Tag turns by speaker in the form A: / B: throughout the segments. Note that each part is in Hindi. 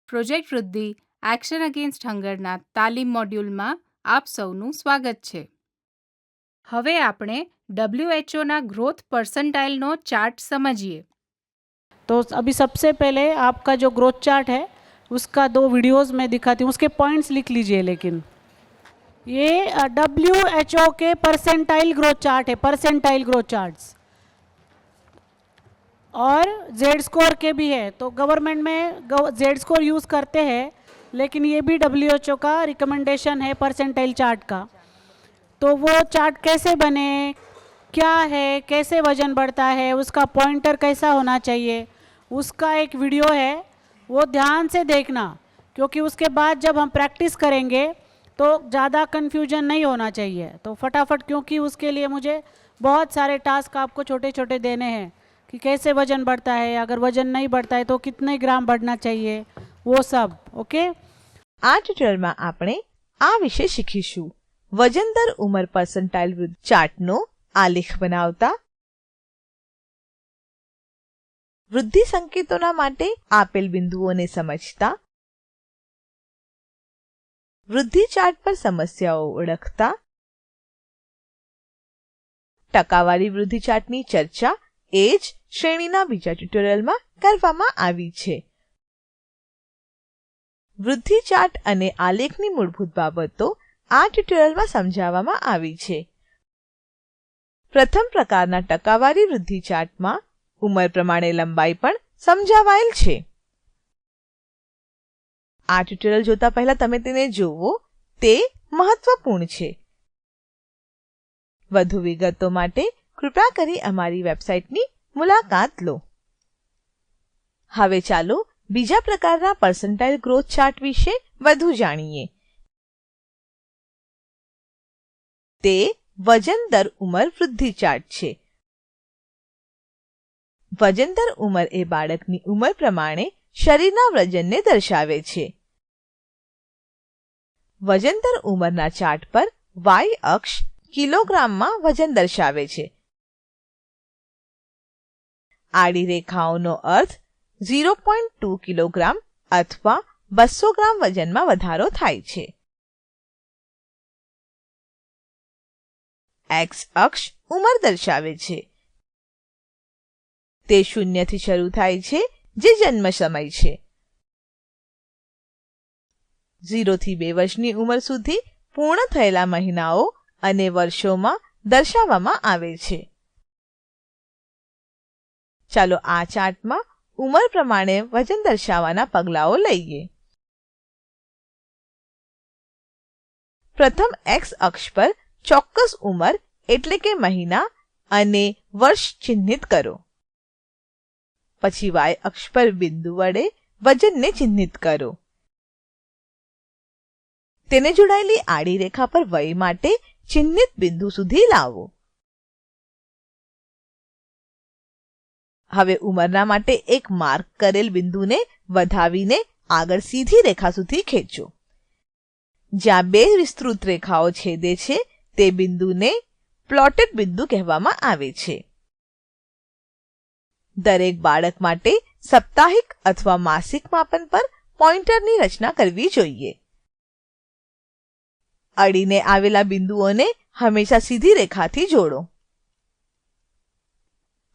A: પ્રોજેક્ટ વૃદ્ધિ એક્શન અગેન્સ્ટ હંગરના તાલીમ મોડ્યુલમાં આપ સૌનું સ્વાગત છે. હવે આપણે WHOના ગ્રોથ પર્સન્ટાઇલનો ચાર્ટ समझिए.
B: तो अभी सबसे पहले आपका जो ग्रोथ चार्ट है उसका 2 वीडियोस मैं दिखाती हूँ, उसके पॉइंट्स लिख लीजिए. लेकिन ये WHO के परसेंटाइल ग्रोथ चार्ट है, परसेंटाइल ग्रोथ चार्ट्स, और जेड स्कोर के भी है. तो गवर्नमेंट में जेड स्कोर यूज़ करते हैं, लेकिन ये भी WHO का रिकमेंडेशन है परसेंटाइल चार्ट का. तो वो चार्ट कैसे बने, क्या है, कैसे वजन बढ़ता है, उसका पॉइंटर कैसा होना चाहिए, उसका एक वीडियो है, वो ध्यान से देखना, क्योंकि उसके बाद जब हम प्रैक्टिस करेंगे तो ज़्यादा कन्फ्यूजन नहीं होना चाहिए. तो फटाफट, क्योंकि उसके लिए मुझे बहुत सारे टास्क आपको छोटे छोटे देने हैं कि कैसे वजन बढ़ता है, अगर वजन नहीं बढ़ता है तो कितने ग्राम बढ़ना चाहिए, वो सब. ओके.
C: આ ટ્યુટોરિયલમાં આપણે આ વિશે શીખીશું. વજન દર ઉંમર પર્સન્ટાઇલ વૃદ્ધિ ચાર્ટનો આલેખ બનાવતા, વૃદ્ધિ સંકેતોના માટે આપેલ બિંદુઓને સમજતા, વૃદ્ધિ ચાર્ટ પર સમસ્યાઓ ઓળખતા, ટકાવારી વૃદ્ધિ ચાર્ટની ચર્ચા એ જ શ્રેણીના બીજા ટ્યુટોરિયલમાં કરવામાં આવી છે. વૃદ્ધિ ચાર્ટ અને આલેખની મૂળભૂત બાબતો આ ટ્યુટોરિયલમાં સમજાવવામાં આવી છે. પ્રથમ પ્રકારના ટકાવારી વૃદ્ધિ ચાર્ટમાં ઉંમર પ્રમાણે લંબાઈ પણ સમજાવાયેલ છે. આ ટ્યુટોરિયલ જોતા પહેલા તમે તેને જોવો, તે મહત્વપૂર્ણ છે. વધુ વિગતો માટે કૃપા કરી અમારી વેબસાઇટની મુલાકાત લો. હવે ચાલો બીજા પ્રકારના પર્સન્ટાઇલ ગ્રોથ ચાર્ટ વિશે વધુ જાણીએ. તે વજન દર ઉંમર વૃદ્ધિ ચાર્ટ છે. વજન દર ઉંમર એ બાળકની ઉંમર પ્રમાણે શરીરના વજનને દર્શાવે છે. વજન દર ઉંમરના ચાર્ટ પર વાય અક્ષ કિલોગ્રામમાં વજન દર્શાવે છે. આડી રેખાઓનો અર્થ 0.2 કિલોગ્રામ અથવા 200 ગ્રામ વજનમાં વધારો થાય છે. એક્સ અક્ષ ઉંમર દર્શાવે છે. તે 0 થી શરૂ થાય છે, જે જન્મ સમય છે. 0 થી 2 વર્ષની ઉંમર સુધી પૂર્ણ થયેલા મહિનાઓ અને વર્ષોમાં દર્શાવવામાં આવે છે. ચાલો આ ચાર્ટમાં ઉંમર પ્રમાણે વજન દર્શાવવાના પગલાઓ લઈએ. પ્રથમ એક્સ અક્ષ પર ચોક્કસ ઉંમર એટલે કે મહિના અને વર્ષ ચિહ્નિત કરો. પછી વાય અક્ષ પર બિંદુ વડે વજનને ચિહ્નિત કરો. તેને જોડાયેલી આડી રેખા પર વય માટે ચિહ્નિત બિંદુ સુધી લાવો. હવે ઉંમરના માટે એક માર્ક કરેલ બિંદુને વધાવીને આગળ સીધી રેખા સુધી ખેંચો. જ્યાં બે વિસ્તૃત રેખાઓ છેદે છે તે બિંદુને પ્લોટેડ બિંદુ કહેવામાં આવે છે. દરેક બાળક માટે સાપ્તાહિક અથવા માસિક માપન પર પોઇન્ટરની રચના કરવી જોઈએ. અડીને આવેલા બિંદુઓને હંમેશા સીધી રેખાથી જોડો.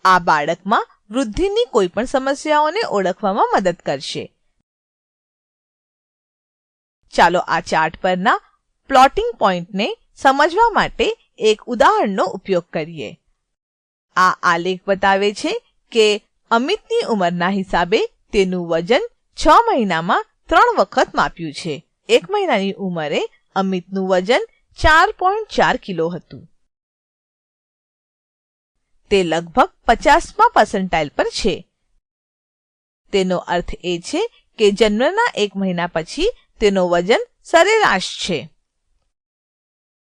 C: આ બાળકમાં વૃદ્ધિની કોઈપણ સમસ્યાઓને ઓળખવામાં મદદ કરશે. ચાલો આ ચાર્ટ પરના પ્લોટિંગ પોઈન્ટને સમજવા માટે એક ઉદાહરણનો ઉપયોગ કરીએ. આ આલેખ બતાવે છે કે અમિતની ઉંમરના હિસાબે તેનું વજન 6 મહિનામાં 3 વખત માપ્યું છે. 1 મહિનાની ઉંમરે અમિતનું વજન 4.4 કિલો હતું. તે લગભગ 50મા પર્સન્ટાઇલ પર છે. તેનો અર્થ એ છે કે જન્મના 1 મહિના પછી તેનો વજન સરેરાશ છે.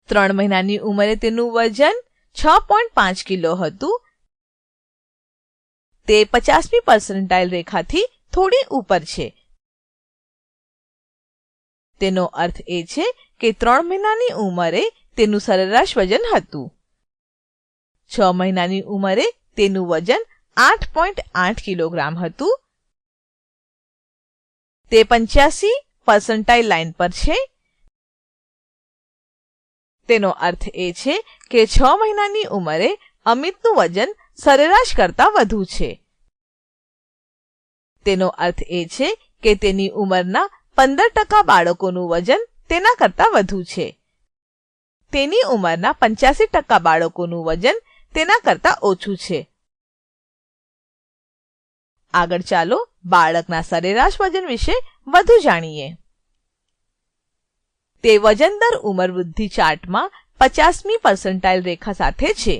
C: 3 મહિનાની ઉંમરે તેનું વજન 6.5 કિલો હતું. તે 50મી પર્સન્ટાઇલ રેખાથી થોડી ઉપર છે. તેનો અર્થ એ છે કે 3 મહિનાની ઉંમરે તેનું સરેરાશ વજન હતું. 6 મહિનાની ઉંમરે તેનું વજન 8.8 કિલોગ્રામ હતું. તે 85% લાઇન પર છે. તેનો અર્થ એ છે કે 6 મહિનાની ઉંમરે અમિતનું વજન સરેરાશ કરતાં વધુ છે. તેનો અર્થ એ છે કે તેની ઉંમરના 15% બાળકોનું વજન તેના કરતાં વધુ છે. તેની ઉંમરના 85% બાળકોનું વજન તેના કરતાં ઓછું છે. આગળ ચાલો બાળકના સરેરાશ વજન વિશે વધુ જાણીએ. તે વજન દર ઉંમર વૃદ્ધિ ચાર્ટમાં 50મી પર્સન્ટાઇલ રેખા સાથે છે.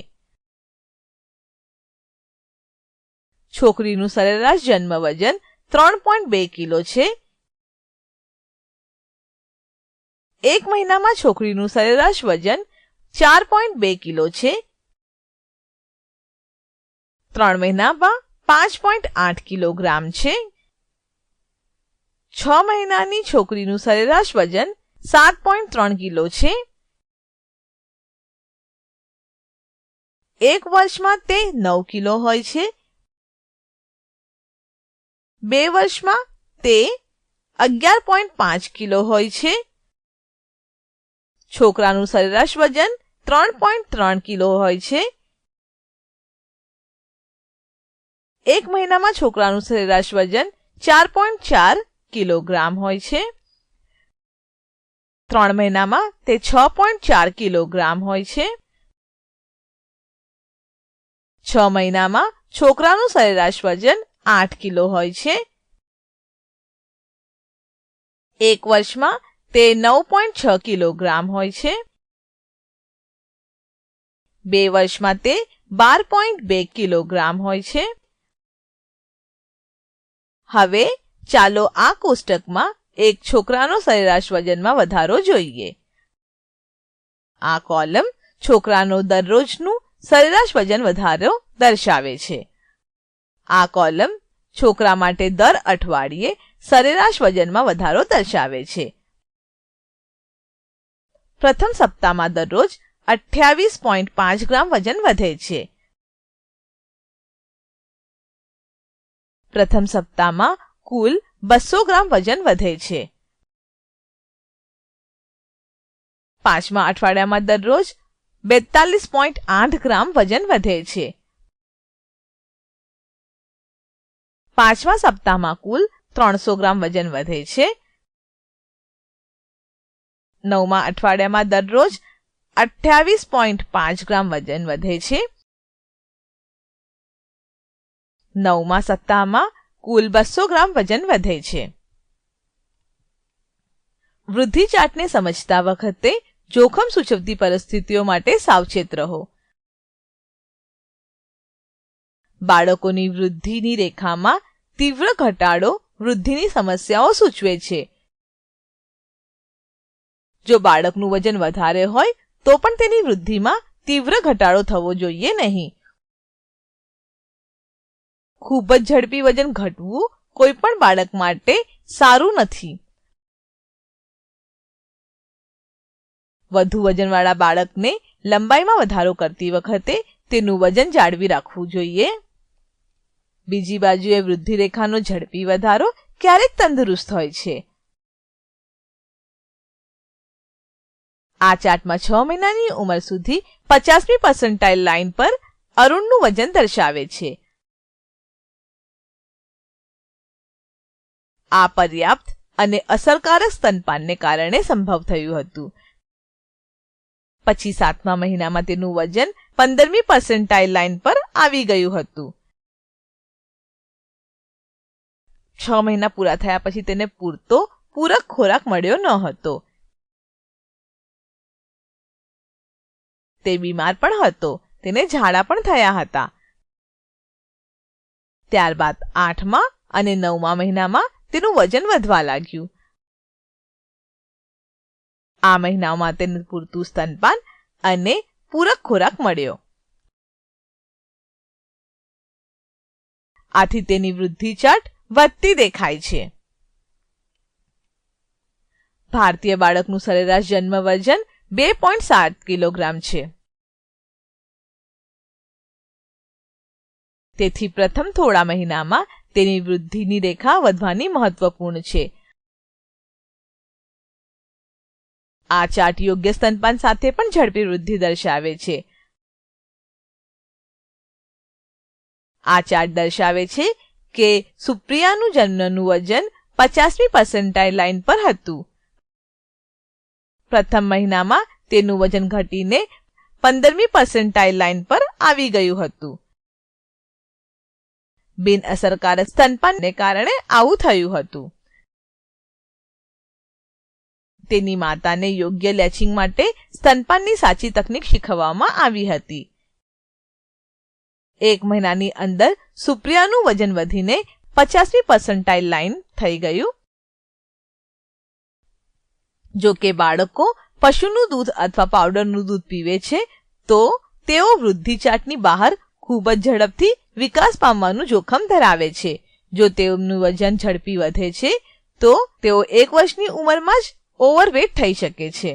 C: છોકરીનું સરેરાશ જન્મ વજન 3.2 કિલો છે. એક મહિનામાં છોકરીનું સરેરાશ વજન 4.2 કિલો છે. 3 મહિનામાં 5.8 કિલોગ્રામ છે. 6 મહિનાની છોકરીનું સરેરાશ વજન 7.3 કિલો છે. 1 વર્ષમાં તે 9 કિલો હોય છે. 2 વર્ષમાં તે 11.5 કિલો હોય છે. છોકરાનું સરેરાશ વજન 3.3 કિલો હોય છે. 1 મહિનામાં છોકરાનું સરેરાશ વજન 4.4 કિલોગ્રામ હોય છે. 3 મહિનામાં તે 6.4 કિલોગ્રામ હોય છે. 6 મહિનામાં છોકરાનું સરેરાશ વજન 8 કિલો હોય છે. 1 વર્ષમાં તે 9.6 કિલોગ્રામ હોય છે. 2 વર્ષમાં તે 12.2 કિલોગ્રામ હોય છે. હવે ચાલો આ કોષ્ટકમાં એક છોકરાનો સરેરાશ વજનમાં વધારો જોઈએ. આ કોલમ છોકરાનો દરરોજનું સરેરાશ વજન વધારો દર્શાવે છે. આ કોલમ છોકરા માટે દર અઠવાડિયે સરેરાશ વજનમાં વધારો દર્શાવે છે. પ્રથમ સપ્તાહમાં દરરોજ 28.5 ગ્રામ વજન વધે છે. પ્રથમ સપ્તાહમાં કુલ 200 ગ્રામ વજન વધે છે. 5મા અઠવાડિયામાં દરરોજ 42.8 ગ્રામ વજન વધે છે. 5મા સપ્તાહમાં કુલ 300 ગ્રામ વજન વધે છે. 9મા અઠવાડિયામાં દરરોજ 28.5 ગ્રામ વજન વધે છે. 9મા સપ્તાહમાં કુલ 200 ગ્રામ વજન વધે છે. વૃદ્ધિ ચાર્ટને સમજતા વખતે જોખમ સૂચવતી પરિસ્થિતિઓ માટે સાવચેત રહો. બાળકોની વૃદ્ધિની રેખામાં તીવ્ર ઘટાડો વૃદ્ધિની સમસ્યાઓ સૂચવે છે. જો બાળકનું વજન વધારે હોય તો પણ તેની વૃદ્ધિમાં તીવ્ર ઘટાડો થવો જોઈએ નહીં. ખૂબ જ ઝડપી વજન ઘટવું કોઈ પણ બાળક માટે સારું નથી. વધુ વજનવાળા બાળકને લંબાઈમાં વધારો કરતી વખતે તેનું વજન જાળવી રાખવું જોઈએ. બીજી બાજુએ વૃદ્ધિ રેખાનો ઝડપી વધારો ક્યારેક તંદુરસ્ત હોય છે. આ ચાર્ટમાં 6 મહિનાની ઉંમર સુધી 50મી પર્સન્ટાઇલ લાઇન પર અરુણનું વજન દર્શાવે છે. આ પર્યાપ્ત અને અસરકારક સ્તનપાનને કારણે સંભવ થયું હતું. પછી 7મા મહિનામાં તેનું વજન 15મી પર્સન્ટાઇલ લાઇન પર આવી ગયું હતું. 6 મહિના પૂરા થયા પછી તેને પૂરક ખોરાક મળ્યો ન હતો. તે બીમાર પણ હતો. તેને ઝાડા પણ થયા હતા. ત્યારબાદ 8મા અને 9મા મહિનામાં તેનું વજન વધવા લાગ્યું. આ મહિનામાં તેને પૂરતું સ્તનપાન અને પૂરક ખોરાક મળ્યો. આથી તેની વૃદ્ધિ ચાર્ટ વધતી દેખાય છે. ભારતીય બાળકનું સરેરાશ જન્મ વજન 2.7 કિલોગ્રામ છે. તેથી પ્રથમ થોડા મહિનામાં તેની વૃદ્ધિની રેખા વધવાની મહત્વપૂર્ણ છે. આ ચાર્ટ યોગ્ય સ્તનપાન સાથે પણ ઝડપી વૃદ્ધિ દર્શાવે છે. આ ચાર્ટ દર્શાવે છે કે સુપ્રિયાનું જન્મનું વજન 50મી પર્સન્ટાઇલ લાઇન પર હતું. પ્રથમ મહિનામાં તેનું વજન ઘટીને 15મી પર્સન્ટાઇલ લાઇન પર આવી ગયું હતું. બિનઅસરકારક સ્તનપાનને કારણે આવું થયું હતું. તેની માતાને યોગ્ય લેચિંગ માટે સ્તનપાનની સાચી તકનીક શીખવવામાં આવી હતી. 1 મહિનાની અંદર સુપ્રિયાનું વજન વધીને 50મી પર્સન્ટાઇલ લાઇન થઈ ગયું. જો કે બાળકો પશુનું દૂધ અથવા પાવડરનું દૂધ પીવે છે તો તેઓ વૃદ્ધિ ચાર્ટની બહાર ખૂબ જ ઝડપથી વિકાસ પામવાનું જોખમ ધરાવે છે. જો તેમનું વજન ઝડપી વધે છે તો તેઓ 1 વર્ષની ઉંમરમાં જ ઓવરવેટ થઈ શકે છે.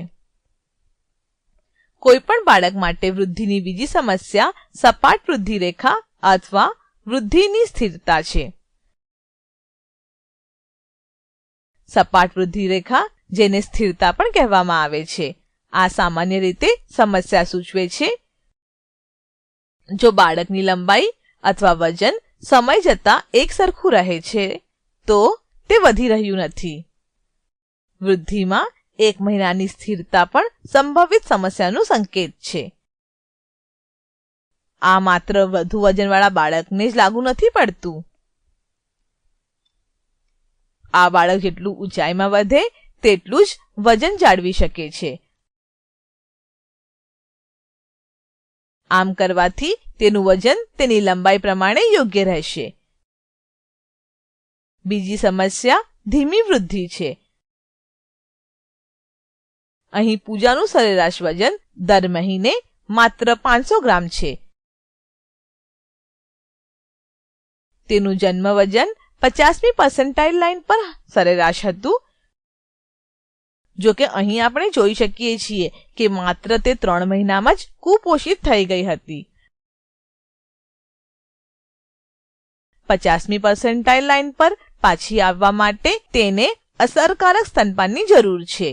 C: કોઈપણ બાળક માટે વૃદ્ધિની બીજી સમસ્યા સપાટ વૃદ્ધિ રેખા અથવા વૃદ્ધિની સ્થિરતા છે. સપાટ વૃદ્ધિ રેખા, જેને સ્થિરતા પણ કહેવામાં આવે છે, આ સામાન્ય રીતે સમસ્યા સૂચવે છે જો બાળકની લંબાઈ અથવા વજન સમય જતાં એકસરખું રહે છે તો તે વધી રહ્યું નથી. વૃદ્ધિમાં 1 મહિનાની સ્થિરતા પણ સંભવિત સમસ્યાનું સંકેત છે. આ માત્ર વધુ વજનવાળા બાળકને જ લાગુ નથી પડતું. આ બાળક જેટલું ઊંચાઈમાં વધે તેટલું જ વજન જાળવી શકે છે. આમ કરવાથી તેનું વજન તેની લંબાઈ પ્રમાણે યોગ્ય રહેશે. બીજી સમસ્યા ધીમી વૃદ્ધિ છે. અહીં પૂજાનું સરેરાશ વજન દર મહિને માત્ર 500 ગ્રામ છે. તેનું જન્મ વજન 50મી પર્સન્ટાઇલ લાઇન પર સરેરાશ હતું. જો કે અહીં આપણે જોઈ શકીએ છીએ કે માત્ર તે 3 મહિનામાં જ કુપોષિત થઈ ગઈ હતી. 50મી પર્સન્ટાઇલ લાઇન પર પાછી આવવા માટે તેને અસરકારક સ્તનપાનની જરૂર છે.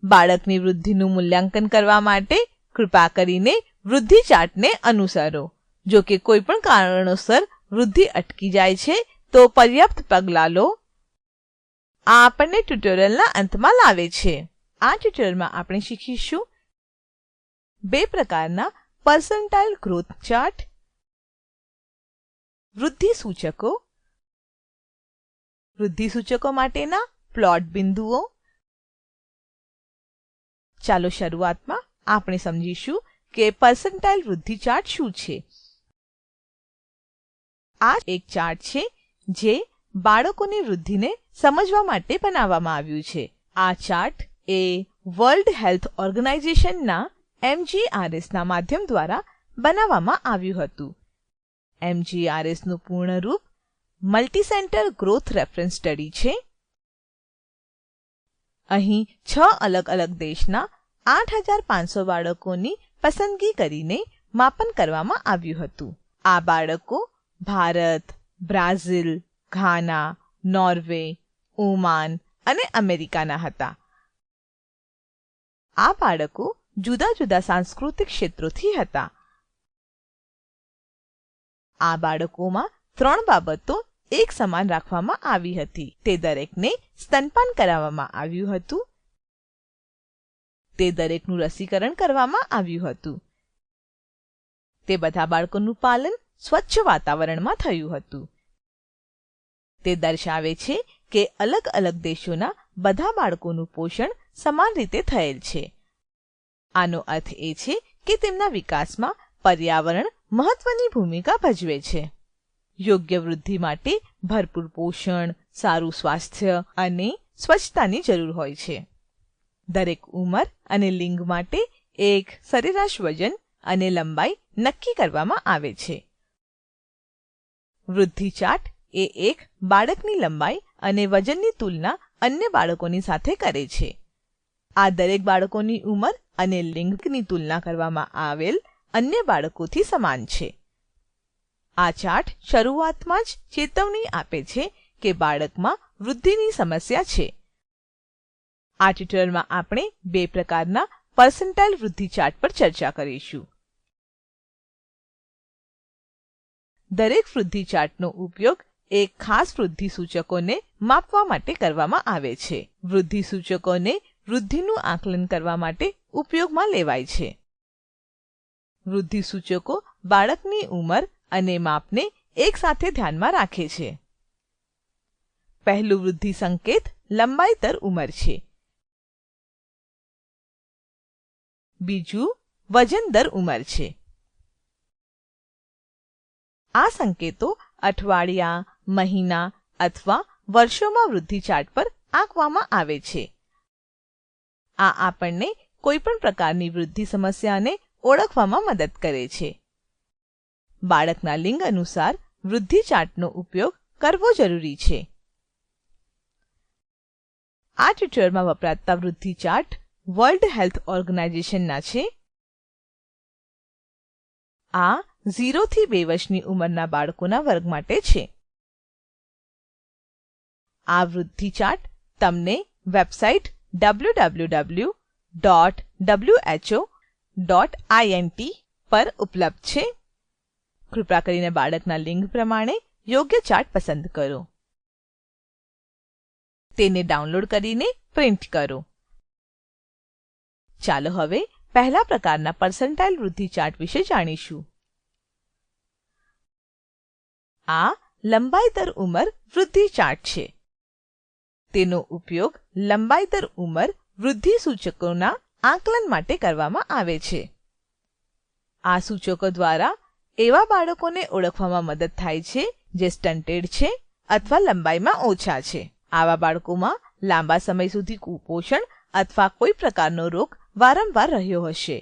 C: બાળકની વૃદ્ધિનું મૂલ્યાંકન કરવા માટે કૃપા કરીને વૃદ્ધિ ચાર્ટને અનુસરો. જો કે કોઈપણ કારણોસર વૃદ્ધિ અટકી જાય છે તો પર્યાપ્ત પગલાં લો. આ આપણને ટ્યુટોરિયલના અંતમાં લાવે છે. આ ટ્યુટોરિયલમાં આપણે શીખીશું 2 પ્રકારના પર્સન્ટાઇલ ગ્રોથ ચાર્ટ, વૃદ્ધિ સૂચકો, વૃદ્ધિ સૂચકો માટેના પ્લોટ બિંદુઓ. ચાલો શરૂઆતમાં આપણે સમજીશું કે પર્સન્ટાઇલ વૃદ્ધિ ચાર્ટ શું છે. આ એક ચાર્ટ છે જે બાળકોની વૃદ્ધિને સમજવા માટે બનાવવામાં આવ્યું છે. આ ચાર્ટ એ વર્લ્ડ હેલ્થ ઓર્ગેનાઇઝેશનના MGRS ના માધ્યમ દ્વારા બનાવવામાં આવ્યું હતું. MGRS નું પૂર્ણ રૂપ મલ્ટી-સેન્ટર ગ્રોથ રેફરન્સ સ્ટડી છે. અહીં 6 અલગ અલગ દેશના 8500 બાળકોની પસંદગી કરીને માપન કરવામાં આવ્યું હતું. આ બાળકો ભારત, બ્રાઝિલ, ઘાના, નોર્વે, ઓમાન અને અમેરિકાના હતા. આ બાળકો જુદા જુદા સાંસ્કૃતિક ક્ષેત્રોથી હતા. આ બાળકોમાં 3 બાબતો એક સમાન રાખવામાં આવી હતી. તે દરેકને સ્તનપાન કરાવવામાં આવ્યું હતું. તે દરેકનું રસીકરણ કરવામાં આવ્યું હતું. તે બધા બાળકોનું પાલન સ્વચ્છ વાતાવરણમાં થયું હતું. તે દર્શાવે છે કે અલગ અલગ દેશોના બધા બાળકોનું પોષણ સમાન રીતે થયેલ છે. આનો અર્થ એ છે કે તેમના વિકાસમાં પર્યાવરણ મહત્વની ભૂમિકા ભજવે છે. યોગ્ય વૃદ્ધિ માટે ભરપૂર પોષણ, સારું સ્વાસ્થ્ય અને સ્વચ્છતાની જરૂર હોય છે. દરેક ઉંમર અને લિંગ માટે એક સરેરાશ વજન અને લંબાઈ નક્કી કરવામાં આવે છે. વૃદ્ધિ ચાર્ટ એ એક બાળકની લંબાઈ અને વજનની તુલના અન્ય બાળકોની સાથે કરે છે. આ દરેક બાળકોની ઉંમર અને લિંગની તુલના કરવામાં આવેલ અન્ય બાળકોથી સમાન છે. આ ચાર્ટ શરૂઆતમાં જ ચેતવણી આપે છે કે બાળકમાં વૃદ્ધિની સમસ્યા છે. આ ટ્યુટોરીયલમાં આપણે બે પ્રકારના પર્સન્ટાઇલ વૃદ્ધિ ચાર્ટ પર ચર્ચા કરીશું. દરેક વૃદ્ધિ ચાર્ટનો ઉપયોગ એક ખાસ વૃદ્ધિ સૂચકોને માપવા માટે કરવામાં આવે છે. વૃદ્ધિ સૂચકોને વૃદ્ધિનું આકલન કરવા માટે ઉપયોગમાં લેવાય છે. વૃદ્ધિ સૂચકો બાળકની ઉંમર અને માપને એકસાથે ધ્યાનમાં રાખે છે. પહેલું વૃદ્ધિ સંકેત લંબાઈ દર ઉંમર છે. બીજું વજન દર ઉંમર છે. આ સંકેતો અઠવાડિયા, મહિના અથવા વર્ષોમાં વૃદ્ધિ ચાર્ટ પર આંકવામાં આવે છે. આ આપણને કોઈપણ પ્રકારની વૃદ્ધિ સમસ્યાને ઓળખવામાં મદદ કરે છે. બાળકના લિંગ અનુસાર વૃદ્ધિ ચાર્ટનો ઉપયોગ કરવો જરૂરી છે. આ ટ્યુટોરીયલમાં વપરાતા વૃદ્ધિ ચાર્ટ વર્લ્ડ હેલ્થ ઓર્ગેનાઇઝેશનના છે. આ 0 થી 2 વર્ષની ઉંમરના બાળકોના વર્ગ માટે છે. આ વૃદ્ધિ ચાર્ટ તમને વેબસાઇટ www.who.int પર ઉપલબ્ધ છે. કૃપા કરીને બાળકના લિંગ પ્રમાણે યોગ્ય ચાર્ટ પસંદ કરો. તેને ડાઉનલોડ કરીને પ્રિન્ટ કરો. ચાલો હવે પહેલા પ્રકારના પર્સન્ટાઇલ વૃદ્ધિ ચાર્ટ વિશે જાણીશું. આ લંબાઈ દર ઉંમર વૃદ્ધિ ચાર્ટ છે. તેનો ઉપયોગ લંબાઈ દર ઉંમર વૃદ્ધિ સૂચકોના આકલન માટે કરવામાં આવે છે. આ સૂચકો દ્વારા એવા બાળકોને ઓળખવામાં મદદ થાય છે જે સ્ટન્ટેડ છે અથવા લંબાઈમાં ઓછા છે. આવા બાળકોમાં લાંબા સમય સુધી કુપોષણ અથવા કોઈ પ્રકારનો રોગ વારંવાર રહ્યો હશે.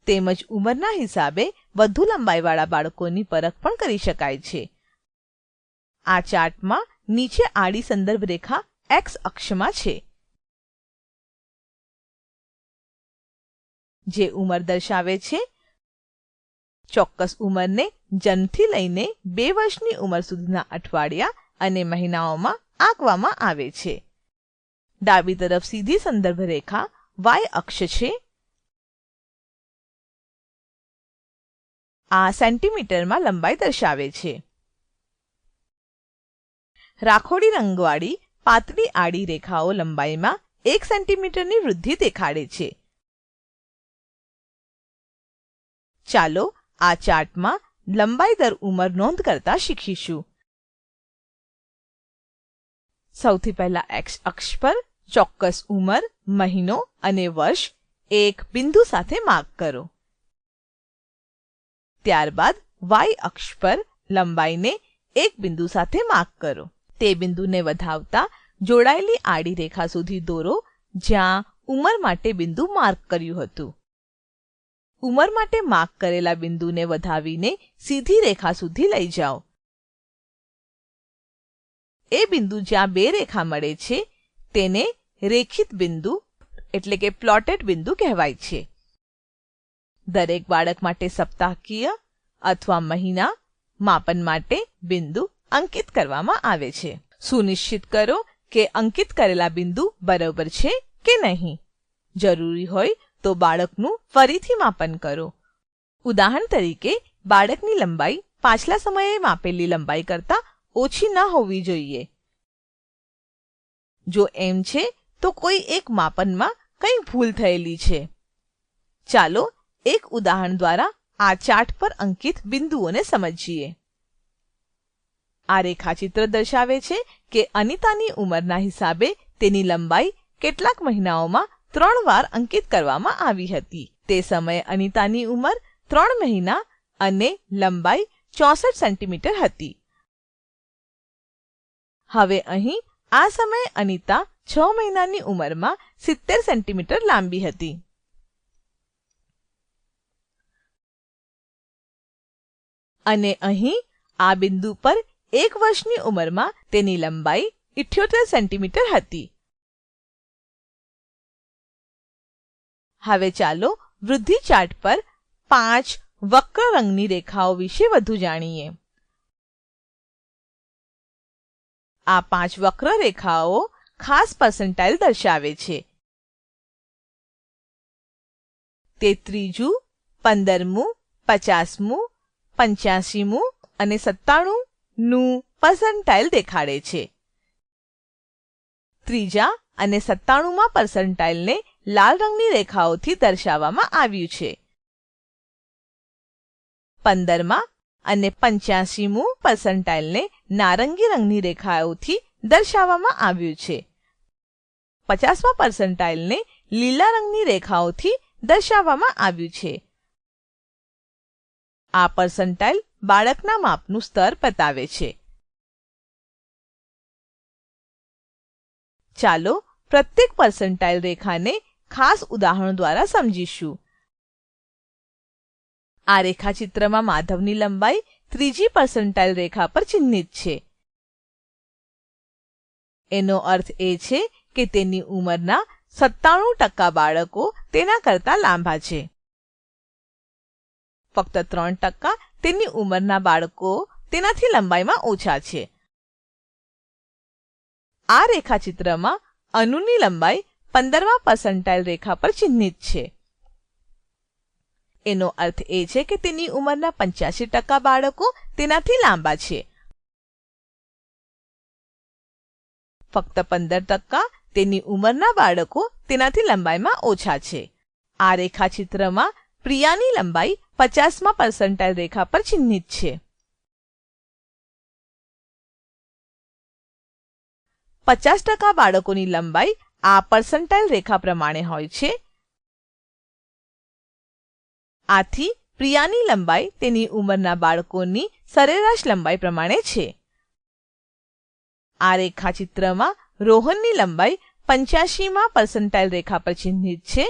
C: તેમજ ઉંમરના હિસાબે વધુ લંબાઈવાળા બાળકોની પરખ પણ કરી શકાય છે. આ ચાર્ટમાં નીચે આડી સંદર્ભ રેખા x અક્ષમાં છે, જે ઉંમર દર્શાવે છે. ચોક્કસ ઉંમરને જન્મથી લઈને 2 વર્ષની ઉંમર સુધીના અઠવાડિયા અને મહિનાઓમાં આંકવામાં આવે છે. ડાબી તરફ સીધી સંદર્ભ રેખા y અક્ષ છે. આ સેન્ટીમીટરમાં લંબાઈ દર્શાવે છે. રાખોડી રંગવાળી પાતળી આડી રેખાઓ લંબાઈમાં 1 સેન્ટીમીટરની વૃદ્ધિ દેખાડે છે. ચાલો આ ચાર્ટમાં લંબાઈ દર ઉંમર નોંધ કરતા શીખીશું. સૌથી પહેલા x અક્ષ પર ચોક્કસ ઉંમર, મહિનો અને વર્ષ એક બિંદુ સાથે માર્ક કરો. ત્યારબાદ y અક્ષ પર લંબાઈને એક બિંદુ સાથે માર્ક કરો. તે બિંદુને વધાવતા જોડાયેલી આડી રેખા સુધી દોરો જ્યાં ઉંમર માટે બિંદુ માર્ક કર્યું હતું. ઉંમર માટે માર્ક કરેલા બિંદુને વધાવીને સીધી રેખા સુધી લઈ જાઓ. એ બિંદુ જ્યાં બે રેખા મળે છે તેને રેખિત બિંદુ એટલે કે પ્લોટેડ બિંદુ કહેવાય છે. દરેક બાળક માટે સપ્તાહકીય અથવા મહિના માપન માટે બિંદુ અંકિત કરવામાં આવે છે. સુનિશ્ચિત કરો કે અંકિત કરેલા બિંદુ બરાબર છે કે નહીં. જરૂરી હોય તો બાળકનું ફરીથી માપન કરો. ઉદાહરણ તરીકે, બાળકની લંબાઈ પાછલા સમયે માપેલી લંબાઈ કરતાં ઓછી ન હોવી જોઈએ. જો એમ છે તો કોઈ એક માપનમાં કંઈ ભૂલ થયેલી છે. ચાલો એક ઉદાહરણ દ્વારા આ ચાર્ટ પર અંકિત બિંદુઓને સમજીએ. આ રેખાચિત્ર દર્શાવે છે કે અનિતાની ઉંમરના હિસાબે તેની લંબાઈ કેટલાક મહિનાઓમાં 3 વાર અંકિત કરવામાં આવી હતી. તે સમયે અનિતાની ઉંમર 3 મહિના અને લંબાઈ 64 સેન્ટીમીટર હતી. હવે અહીં આ સમયે અનિતા 6 મહિનાની ઉંમરમાં 70 સેન્ટીમીટર લાંબી હતી. અને અહીં આ બિંદુ પર 1 વર્ષની ઉંમરમાં તેની લંબાઈ 78 સેન્ટીમીટર હતી. હવે ચાલો વૃદ્ધિ ચાર્ટ પર 5 વક્ર રંગની રેખાઓ વિશે વધુ જાણીએ. આ 5 વક્ર રેખાઓ ખાસ પર્સન્ટાઇલ દર્શાવે છે. તે 3જું, 15મું, 50મું, 85મું અને 97નું પર્સન્ટાઇલ દેખાડે છે. ત્રીજા અને 97માં પર્સન્ટાઇલને લાલ રંગની રેખાઓથી દર્શાવવામાં આવ્યું છે. 15માં અને 85મું પર્સન્ટાઇલને નારંગી રંગની રેખાઓથી દર્શાવવામાં આવ્યું છે. 50મા પર્સન્ટાઇલને લીલા રંગની રેખાઓથી દર્શાવવામાં આવ્યું છે. આ પર્સન્ટાઇલ બાળકના માપનું સ્તર બતાવે છે. ચાલો પ્રત્યેક પર્સન્ટાઇલ રેખાને ખાસ ઉદાહરણ દ્વારા સમજીશું. આ રેખાચિત્રમાં માધવની લંબાઈ 3જી પર્સન્ટાઇલ રેખા પર ચિહ્નિત છે. એનો અર્થ એ છે કે તેની ઉંમરના 97% બાળકો તેના કરતા લાંબા છે. ફક્ત 3% તેની ઉંમરના બાળકો તેનાથી લંબાઈમાં ઓછા છે. આ રેખાચિત્રમાં અનુની લંબાઈ 15મા પર્સન્ટાઇલ રેખા પર ચિહ્નિત છે. એનો અર્થ એ છે કે તેની ઉંમરના 85% બાળકો તેનાથી લાંબા છે. ફક્ત 15% તેની ઉંમરના બાળકો તેનાથી લંબાઈમાં ઓછા છે. આ રેખાચિત્રમાં પ્રિયાની લંબાઈ 50મા પર્સન્ટાઇલ રેખા પર ચિહ્નિત છે. 50% બાળકોની લંબાઈ આ પર્સન્ટાઇલ રેખા પ્રમાણે હોય છે. આથી પ્રિયાની લંબાઈ તેની ઉંમરના બાળકોની સરેરાશ લંબાઈ પ્રમાણે છે. આ રેખાચિત્રમાં રોહનની લંબાઈ 85મા પર્સન્ટાઇલ રેખા પર ચિહ્નિત છે.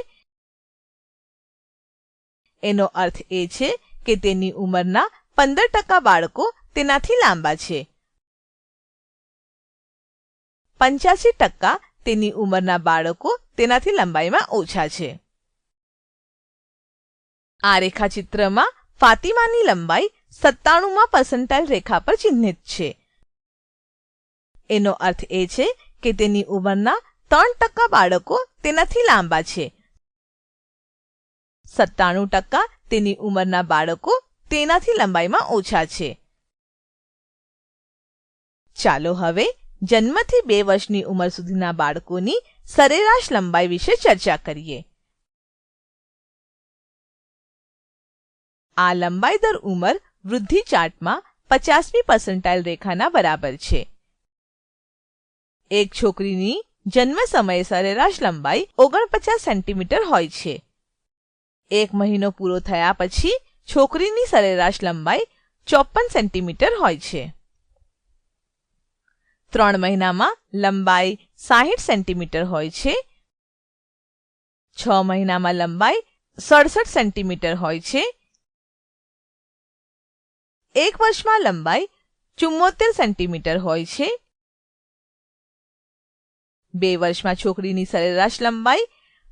C: એનો અર્થ એ છે કે તેની ઉંમરના 15% બાળકો તેનાથી લાંબા છે. 85% તેની ઉંમરના બાળકો તેનાથી લંબાઈમાં ઓછા છે. આ રેખાચિત્રમાં ફાતિમાની લંબાઈ 97મા પર્સન્ટાઇલ રેખા પર ચિહ્નિત છે. એનો અર્થ એ છે કે તેની ઉંમરના 3% બાળકો તેનાથી લાંબા છે. 97% તેની ઉંમરના બાળકો તેનાથી લંબાઈમાં ઓછા છે. ચાલો હવે જન્મથી 2 વર્ષની ઉંમર સુધીના બાળકોની સરેરાશ લંબાઈ વિશે ચર્ચા કરીએ. આ લંબાઈ દર ઉંમર વૃદ્ધિ ચાર્ટમાં 50મી પર્સન્ટાઇલ રેખાના બરાબર છે. એક છોકરીની જન્મ સમયે સરેરાશ લંબાઈ 49 સેન્ટીમીટર હોય છે. 1 મહિનો પૂરો થયા પછી છોકરીની સરેરાશ લંબાઈ 54 સેન્ટીમીટર હોય છે. 3 મહિનામાં લંબાઈ 60 સેન્ટીમીટર હોય છે. 6 મહિનામાં લંબાઈ 67 સેન્ટીમીટર હોય છે. 1 વર્ષમાં લંબાઈ 74 સેન્ટીમીટર હોય છે. 2 વર્ષમાં છોકરીની સરેરાશ લંબાઈ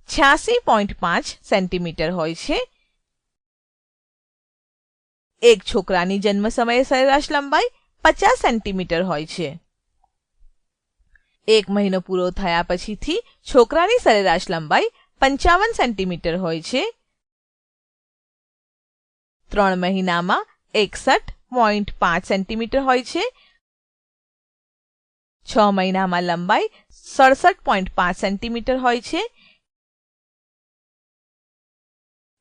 C: 86.5 સેન્ટીમીટર હોય છે. એક છોકરાની જન્મ સમયે સરેરાશ લંબાઈ 50 સેન્ટીમીટર હોય છે. 1 મહિનો પૂરો થયા પછીથી છોકરાની સરેરાશ લંબાઈ 55 સેન્ટીમીટર હોય છે. 3 મહિનામાં 61.5 સેન્ટીમીટર હોય છે. 6 મહિનામાં લંબાઈ 67.5 સેન્ટીમીટર હોય છે.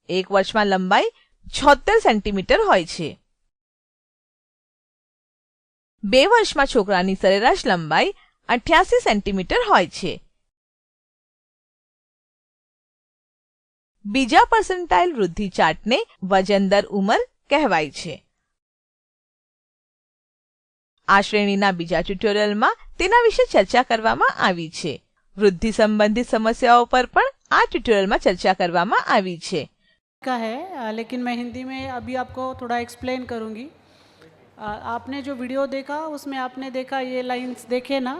C: 1 વર્ષમાં લંબાઈ 76 સેન્ટીમીટર હોય છે. 2 વર્ષમાં છોકરાની સરેરાશ લંબાઈ 88 સેન્ટીમીટર હોય છે. બીજા પર્સન્ટાઇલ વૃદ્ધિ ચાર્ટને વજન દર ઉંમર કહેવાય છે. આ શ્રેણીના બીજા ટ્યુટોરિયલમાં તેના વિશે ચર્ચા કરવામાં આવી છે. વૃદ્ધિ સંબંધિત સમસ્યાઓ પર પણ આ ટ્યુટોરિયલમાં ચર્ચા કરવામાં આવી છે.
B: का है लेकिन मैं हिंदी में अभी आपको थोड़ा एक्सप्लेन करूँगी. आपने जो वीडियो देखा उसमें आपने देखा ये लाइंस देखे ना,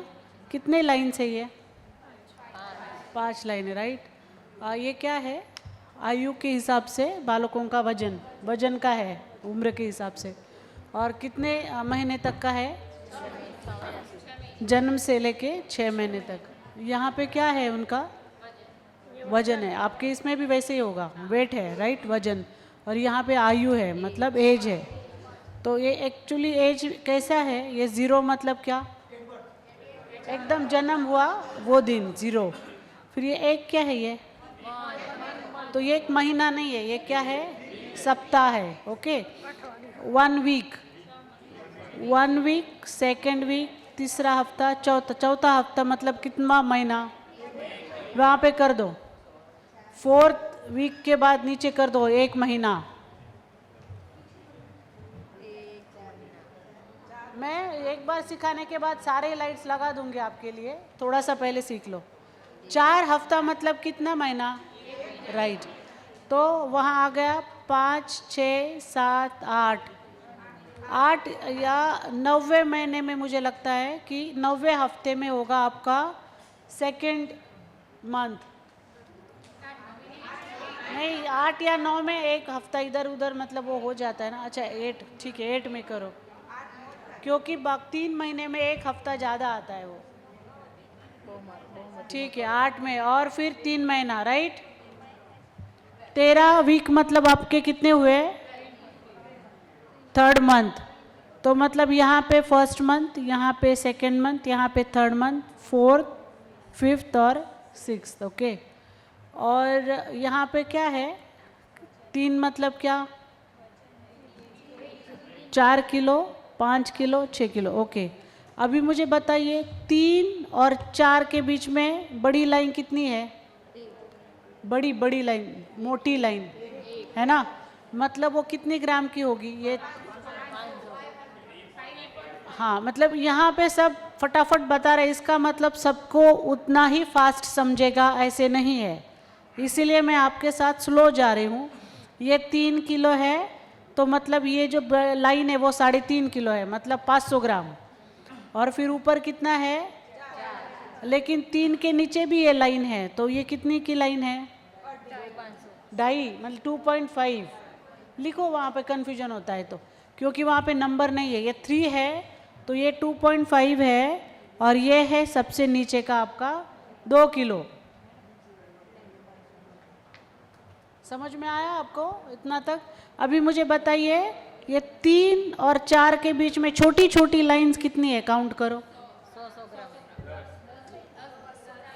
B: कितने लाइंस है ये? 5 लाइन, राइट. ये क्या है? आयु के हिसाब से बालकों का वजन का है, उम्र के हिसाब से. और कितने महीने तक का है? जन्म से लेके 6 महीने तक. यहाँ पे क्या है उनका वजन है, आपके इसमें भी वैसे ही होगा, वेट है राइट, वजन, और यहाँ पे आयु है मतलब एज है। तो ये एक्चुअली एज कैसा है, ये 0 मतलब क्या, एकदम जन्म हुआ वो दिन 0। फिर ये एक क्या है, ये तो ये एक महीना नहीं है, ये क्या है, सप्ताह है। Okay, 1 week, 1 week, second week, तीसरा हफ्ता, चौथा हफ्ता मतलब कितना महीना, वहाँ पे कर दो। 4th वीक के बाद नीचे कर दो 1 महीना। मैं एक बार सिखाने के बाद सारे लाइट्स लगा दूंगी आपके लिए, थोड़ा सा पहले सीख लो। 4 हफ्ता मतलब कितना महीना, राइट। तो वहाँ आ गया 5, 6, 7, 8 या 90 महीने में, मुझे लगता है कि 90 हफ्ते में होगा आपका सेकेंड मंथ। नहीं, 8 या 9 में एक हफ्ता इधर उधर मतलब वो हो जाता है ना। अच्छा 8, ठीक है 8 में करो, क्योंकि 3 महीने में एक हफ्ता ज़्यादा आता है वो। ठीक है 8 में, और फिर 3 महीना, राइट। 13 वीक मतलब आपके कितने हुए, 3rd मंथ। तो मतलब यहाँ पे 1st मंथ, यहाँ पे 2nd मंथ, यहाँ पे 3rd मंथ, 4th, 5th और 6th। ओके, और यहाँ पे क्या है, 3 मतलब क्या, 4 किलो, 5 किलो, 6 किलो। ओके, अभी मुझे बताइए 3 और 4 के बीच में बड़ी लाइन कितनी है, बड़ी लाइन, मोटी लाइन है ना, मतलब वो कितनी ग्राम की होगी ये। हाँ, मतलब यहाँ पे सब फटाफट बता रहे, इसका मतलब सबको उतना ही फास्ट समझेगा ऐसे नहीं है, इसीलिए मैं आपके साथ स्लो जा रही हूँ। ये 3 किलो है, तो मतलब ये जो लाइन है वो 3.5 किलो है, मतलब 500 ग्राम। और फिर ऊपर कितना है, लेकिन 3 के नीचे भी ये लाइन है, तो ये कितनी की लाइन है, 2.5 मतलब 2.5 लिखो, वहाँ पे कन्फ्यूजन होता है तो, क्योंकि वहाँ पे नंबर नहीं है, ये 3 है तो ये 2.5 है, और ये है सबसे नीचे का आपका 2 किलो। समझ में आया आपको इतना तक? अभी मुझे बताइए ये 3 और 4 के बीच में छोटी छोटी लाइंस कितनी है, काउंट करो।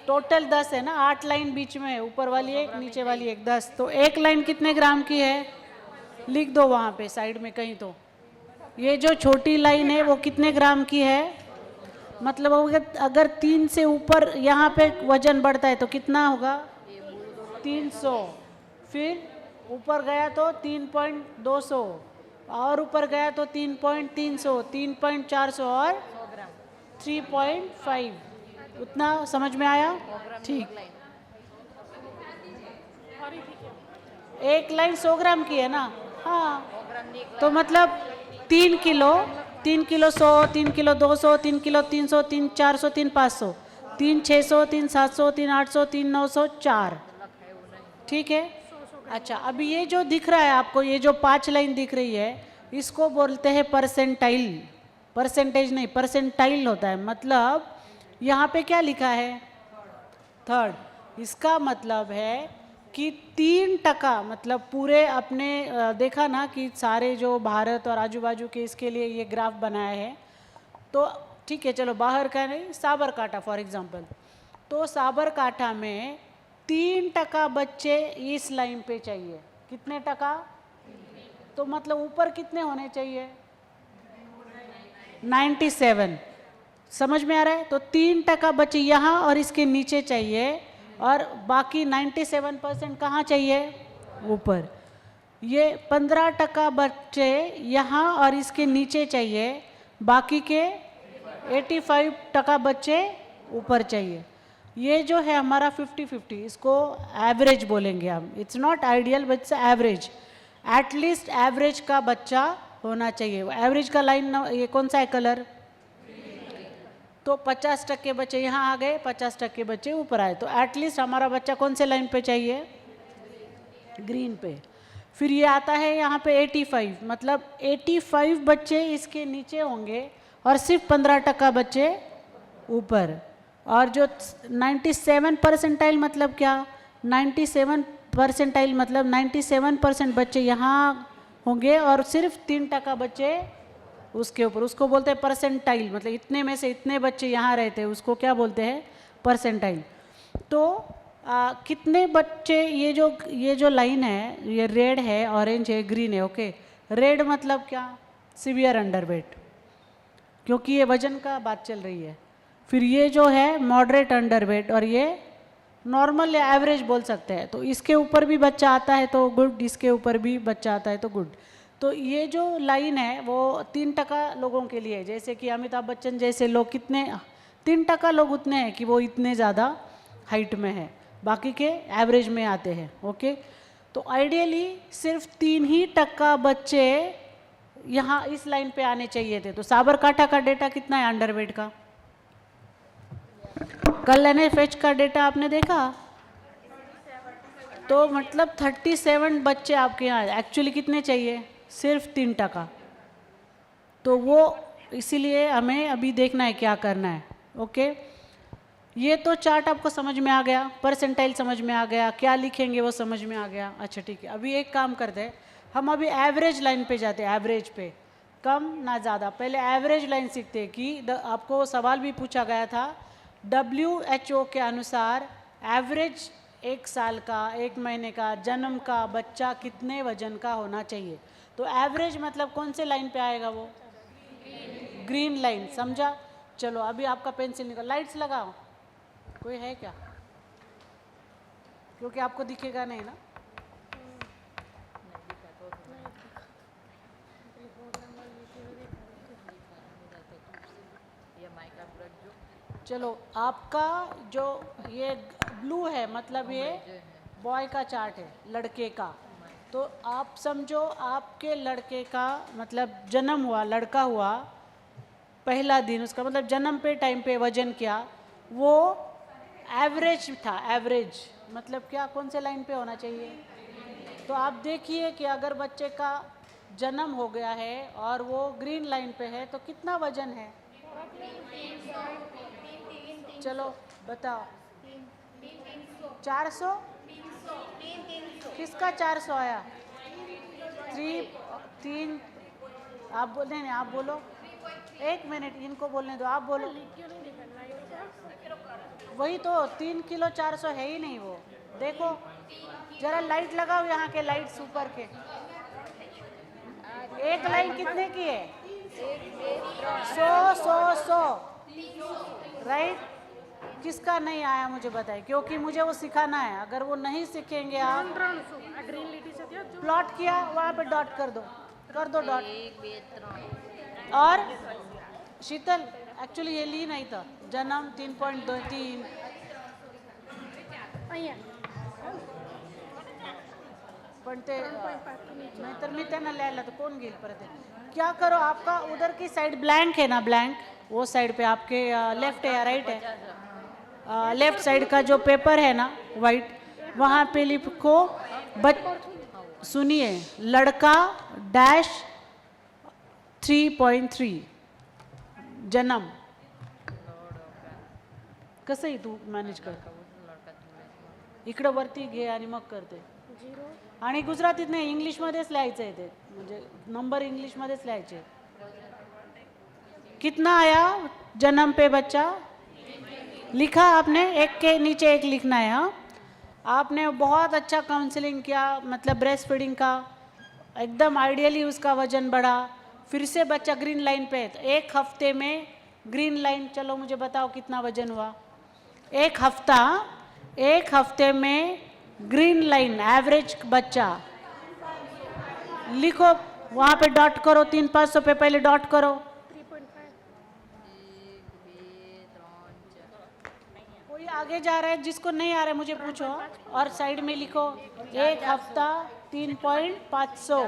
B: टोटल 10 है ना, 8 लाइन बीच में है, ऊपर वाली एक, नीचे वाली एक, 10। तो एक लाइन कितने ग्राम की है, लिख दो वहाँ पे साइड में कहीं। तो ये जो छोटी लाइन है वो कितने ग्राम की है, मतलब अगर 3 से ऊपर यहाँ पे वजन बढ़ता है तो कितना होगा, 300, फिर ऊपर गया तो 3.200, और ऊपर गया तो 3.300, 3.400 और 3.5। उतना समझ में आया? ठीक, एक लाइन 100 ग्राम की है ना। हाँ, तो मतलब 3 किलो, 3 किलो 100, 3 किलो 200, 3 किलो 300, 3 400, 3 500, 3 600, 3 700, 3 800, 3 900, 4। ठीक है। अच्छा, अभी ये जो दिख रहा है आपको, ये जो 5 लाइन दिख रही है, इसको बोलते हैं परसेंटाइल। परसेंटेज नहीं, परसेंटाइल होता है। मतलब यहाँ पे क्या लिखा है, 3rd। इसका मतलब है कि 3% मतलब पूरे अपने देखा ना कि सारे जो भारत और आजू बाजू के, इसके लिए ये ग्राफ बनाया है। तो ठीक है, चलो बाहर का नहीं, साबरकांठा फॉर एग्जांपल, तो साबरकांठा में 3% बच्चे इस लाइन पे चाहिए। कितने टका, तो मतलब ऊपर कितने होने चाहिए, 97। समझ में आ रहा है? तो 3% बच्चे यहाँ और इसके नीचे चाहिए, और बाकी 97% कहाँ चाहिए, ऊपर। ये 15% बच्चे यहाँ और इसके नीचे चाहिए, बाकी के 85% बच्चे ऊपर चाहिए। ये जो है हमारा 50-50, इसको एवरेज बोलेंगे हम। It's not ideal but it's average. At least average का बच्चा होना चाहिए। एवरेज का लाइन ये कौन सा है कलर, तो 50% बच्चे यहाँ आ गए, 50% बच्चे ऊपर आए, तो एटलीस्ट हमारा बच्चा कौन से लाइन पे चाहिए, ग्रीन पे। फिर ये आता है यहाँ पे 85, मतलब 85 बच्चे इसके नीचे होंगे और सिर्फ 15% बच्चे ऊपर। और जो 97 परसेंटाइल मतलब क्या, 97 परसेंटाइल मतलब 97% बच्चे यहाँ होंगे और सिर्फ 3% बच्चे उसके ऊपर, उसको बोलते हैं परसेंटाइल, मतलब इतने में से इतने बच्चे यहाँ रहते हैं, उसको क्या बोलते हैं, परसेंटाइल। तो कितने बच्चे, ये जो लाइन है, ये रेड है, ऑरेंज है, ग्रीन है, ओके। रेड मतलब क्या, सीवियर अंडरवेट, क्योंकि ये वजन का बात चल रही है। फिर ये जो है मॉडरेट अंडरवेट, और ये नॉर्मल या एवरेज बोल सकते हैं। तो इसके ऊपर भी बच्चा आता है तो गुड, इसके ऊपर भी बच्चा आता है तो गुड। तो ये जो लाइन है वो 3% लोगों के लिए है, जैसे कि अमिताभ बच्चन जैसे लोग कितने, 3% लोग उतने हैं कि वो इतने ज़्यादा हाइट में है, बाकी के एवरेज में आते हैं, ओके। तो आइडियली सिर्फ 3% बच्चे यहाँ इस लाइन पे आने चाहिए थे। तो साबरकाठा का डेटा कितना है अंडरवेट का, कल एनएफएच का डेटा आपने देखा, तो मतलब 37 बच्चे आपके यहाँ, एक्चुअली कितने चाहिए, सिर्फ 3%। तो वो इसीलिए हमें अभी देखना है क्या करना है, ओके। ये तो चार्ट आपको समझ में आ गया, परसेंटाइल समझ में आ गया, क्या लिखेंगे वो समझ में आ गया। अच्छा ठीक है, अभी एक काम करते हैं, हम अभी एवरेज लाइन पे जाते हैं, एवरेज पे, कम ना ज़्यादा। पहले एवरेज लाइन सीखते हैं कि आपको सवाल भी पूछा गया था, WHO के अनुसार एवरेज 1 साल का, 1 महीने का, जन्म का बच्चा कितने वजन का होना चाहिए। तो एवरेज मतलब कौन से लाइन पे आएगा वो, ग्रीन लाइन, समझा। चलो अभी आपका पेंसिल निकल, लाइट्स लगाओ, कोई है क्या, क्योंकि आपको दिखेगा नहीं ना। चलो आपका जो ये ब्लू है मतलब ये बॉय का चार्ट है, लड़के का। तो आप समझो आपके लड़के का मतलब जन्म हुआ, लड़का हुआ, पहला दिन उसका मतलब जन्म पे टाइम पे वजन क्या, वो एवरेज था। एवरेज मतलब क्या, कौन से लाइन पे होना चाहिए। तो आप देखिए कि अगर बच्चे का जन्म हो गया है और वो ग्रीन लाइन पे है तो कितना वजन है, चलो बताओ। 400, किसका 400 आया, 3, आप बोल नहीं, आप बोलो, 1 मिनट इनको बोलने दो, आप बोलो। वही तो 3 किलो 400 है ही नहीं वो, देखो जरा लाइट लगाओ यहाँ के, लाइट्स ऊपर के। एक लाइन कितने की है, 100, राइट। किसका नहीं आया मुझे बताइए, क्योंकि मुझे वो सिखाना है। अगर वो नहीं सीखेंगे आप, प्लॉट किया वहाँ पे डॉट कर दो डॉट। और शीतल एक्चुअली ये ली नहीं था, जन्म 3.23 पण ते नाहीतर मी त्यांना लिहायला तर कोण घेईल परत। क्या करो, आपका उधर की साइड ब्लैंक है ना, ब्लैंक, वो साइड पे आपके लेफ्ट है या राइट है, लेफ्ट साइड का जो पेपर है ना वाइट, वहाँ पे लिखो सुनिए, लड़का डैश 3.3 जन्म। कसंही तू मॅनेज कर, इकडं वरती घे आणि मग करते। आणि गुजरातीत नाही, इंग्लिशमध्येच लिहायचं आहे ते, म्हणजे नंबर इंग्लिशमध्येच लिहायचे। कितना आया जन्म पे बच्चा, लिखा आपने, एक के नीचे एक लिखना है। हाँ, आपने बहुत अच्छा काउंसलिंग किया, मतलब ब्रेस्ट फीडिंग का एकदम आइडियली उसका वजन बढ़ा, फिर से बच्चा ग्रीन लाइन पे है। तो 1 हफ्ते में ग्रीन लाइन, चलो मुझे बताओ कितना वजन हुआ, 1 हफ्ते में ग्रीन लाइन एवरेज बच्चा लिखो, वहाँ पे डॉट करो, 300-500 पे पहले डॉट करो। कोई आगे जा रहा है, जिसको नहीं आ रहा है मुझे पूछो, और साइड में लिखो 1 हफ्ता 3.500,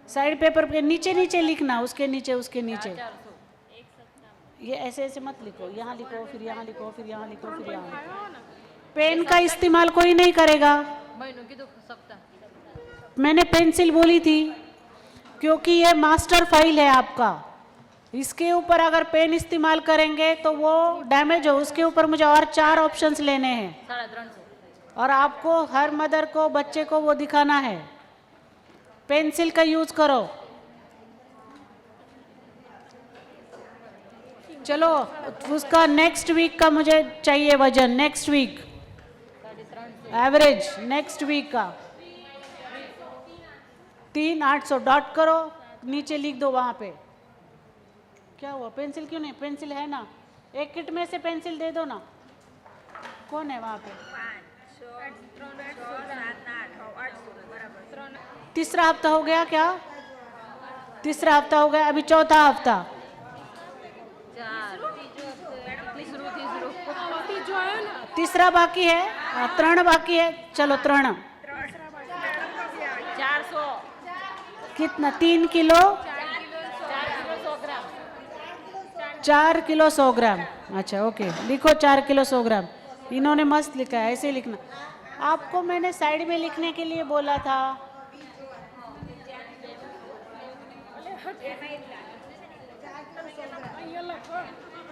B: साइड पेपर पे नीचे नीचे लिखना, उसके नीचे ये ऐसे मत लिखो, यहाँ लिखो, फिर यहाँ लिखो, फिर यहाँ लिखो, फिर यहाँ लिखो। पेन का इस्तेमाल कोई नहीं करेगा, मैंने पेंसिल बोली थी, क्योंकि ये मास्टर फाइल है आपका। इसके ऊपर अगर पेन इस्तेमाल करेंगे तो वो डैमेज हो, उसके ऊपर मुझे और 4 ऑप्शंस लेने हैं और आपको हर मदर को बच्चे को वो दिखाना है। पेंसिल का यूज करो। चलो उसका नेक्स्ट वीक का मुझे चाहिए वजन, next week average next week का 3,800 डॉट करो, नीचे लिख दो वहाँ पे। क्या हुआ, पेंसिल क्यों नहीं? पेंसिल है ना, एक किट में से पेंसिल दे दो ना। कौन है वहाँ पे? तीसरा हफ्ता हो गया क्या? तीसरा हफ्ता हो गया, अभी चौथा हफ्ता। तीसरा बाकी है, 3 बाकी है। चलो 3 कितना? 3 किलो 4 किलो 100 ग्राम। अच्छा ओके, लिखो 4 किलो 100 ग्राम। इन्होंने मस्त लिखा है, ऐसे ही लिखना। आपको मैंने साइड में लिखने के लिए बोला था।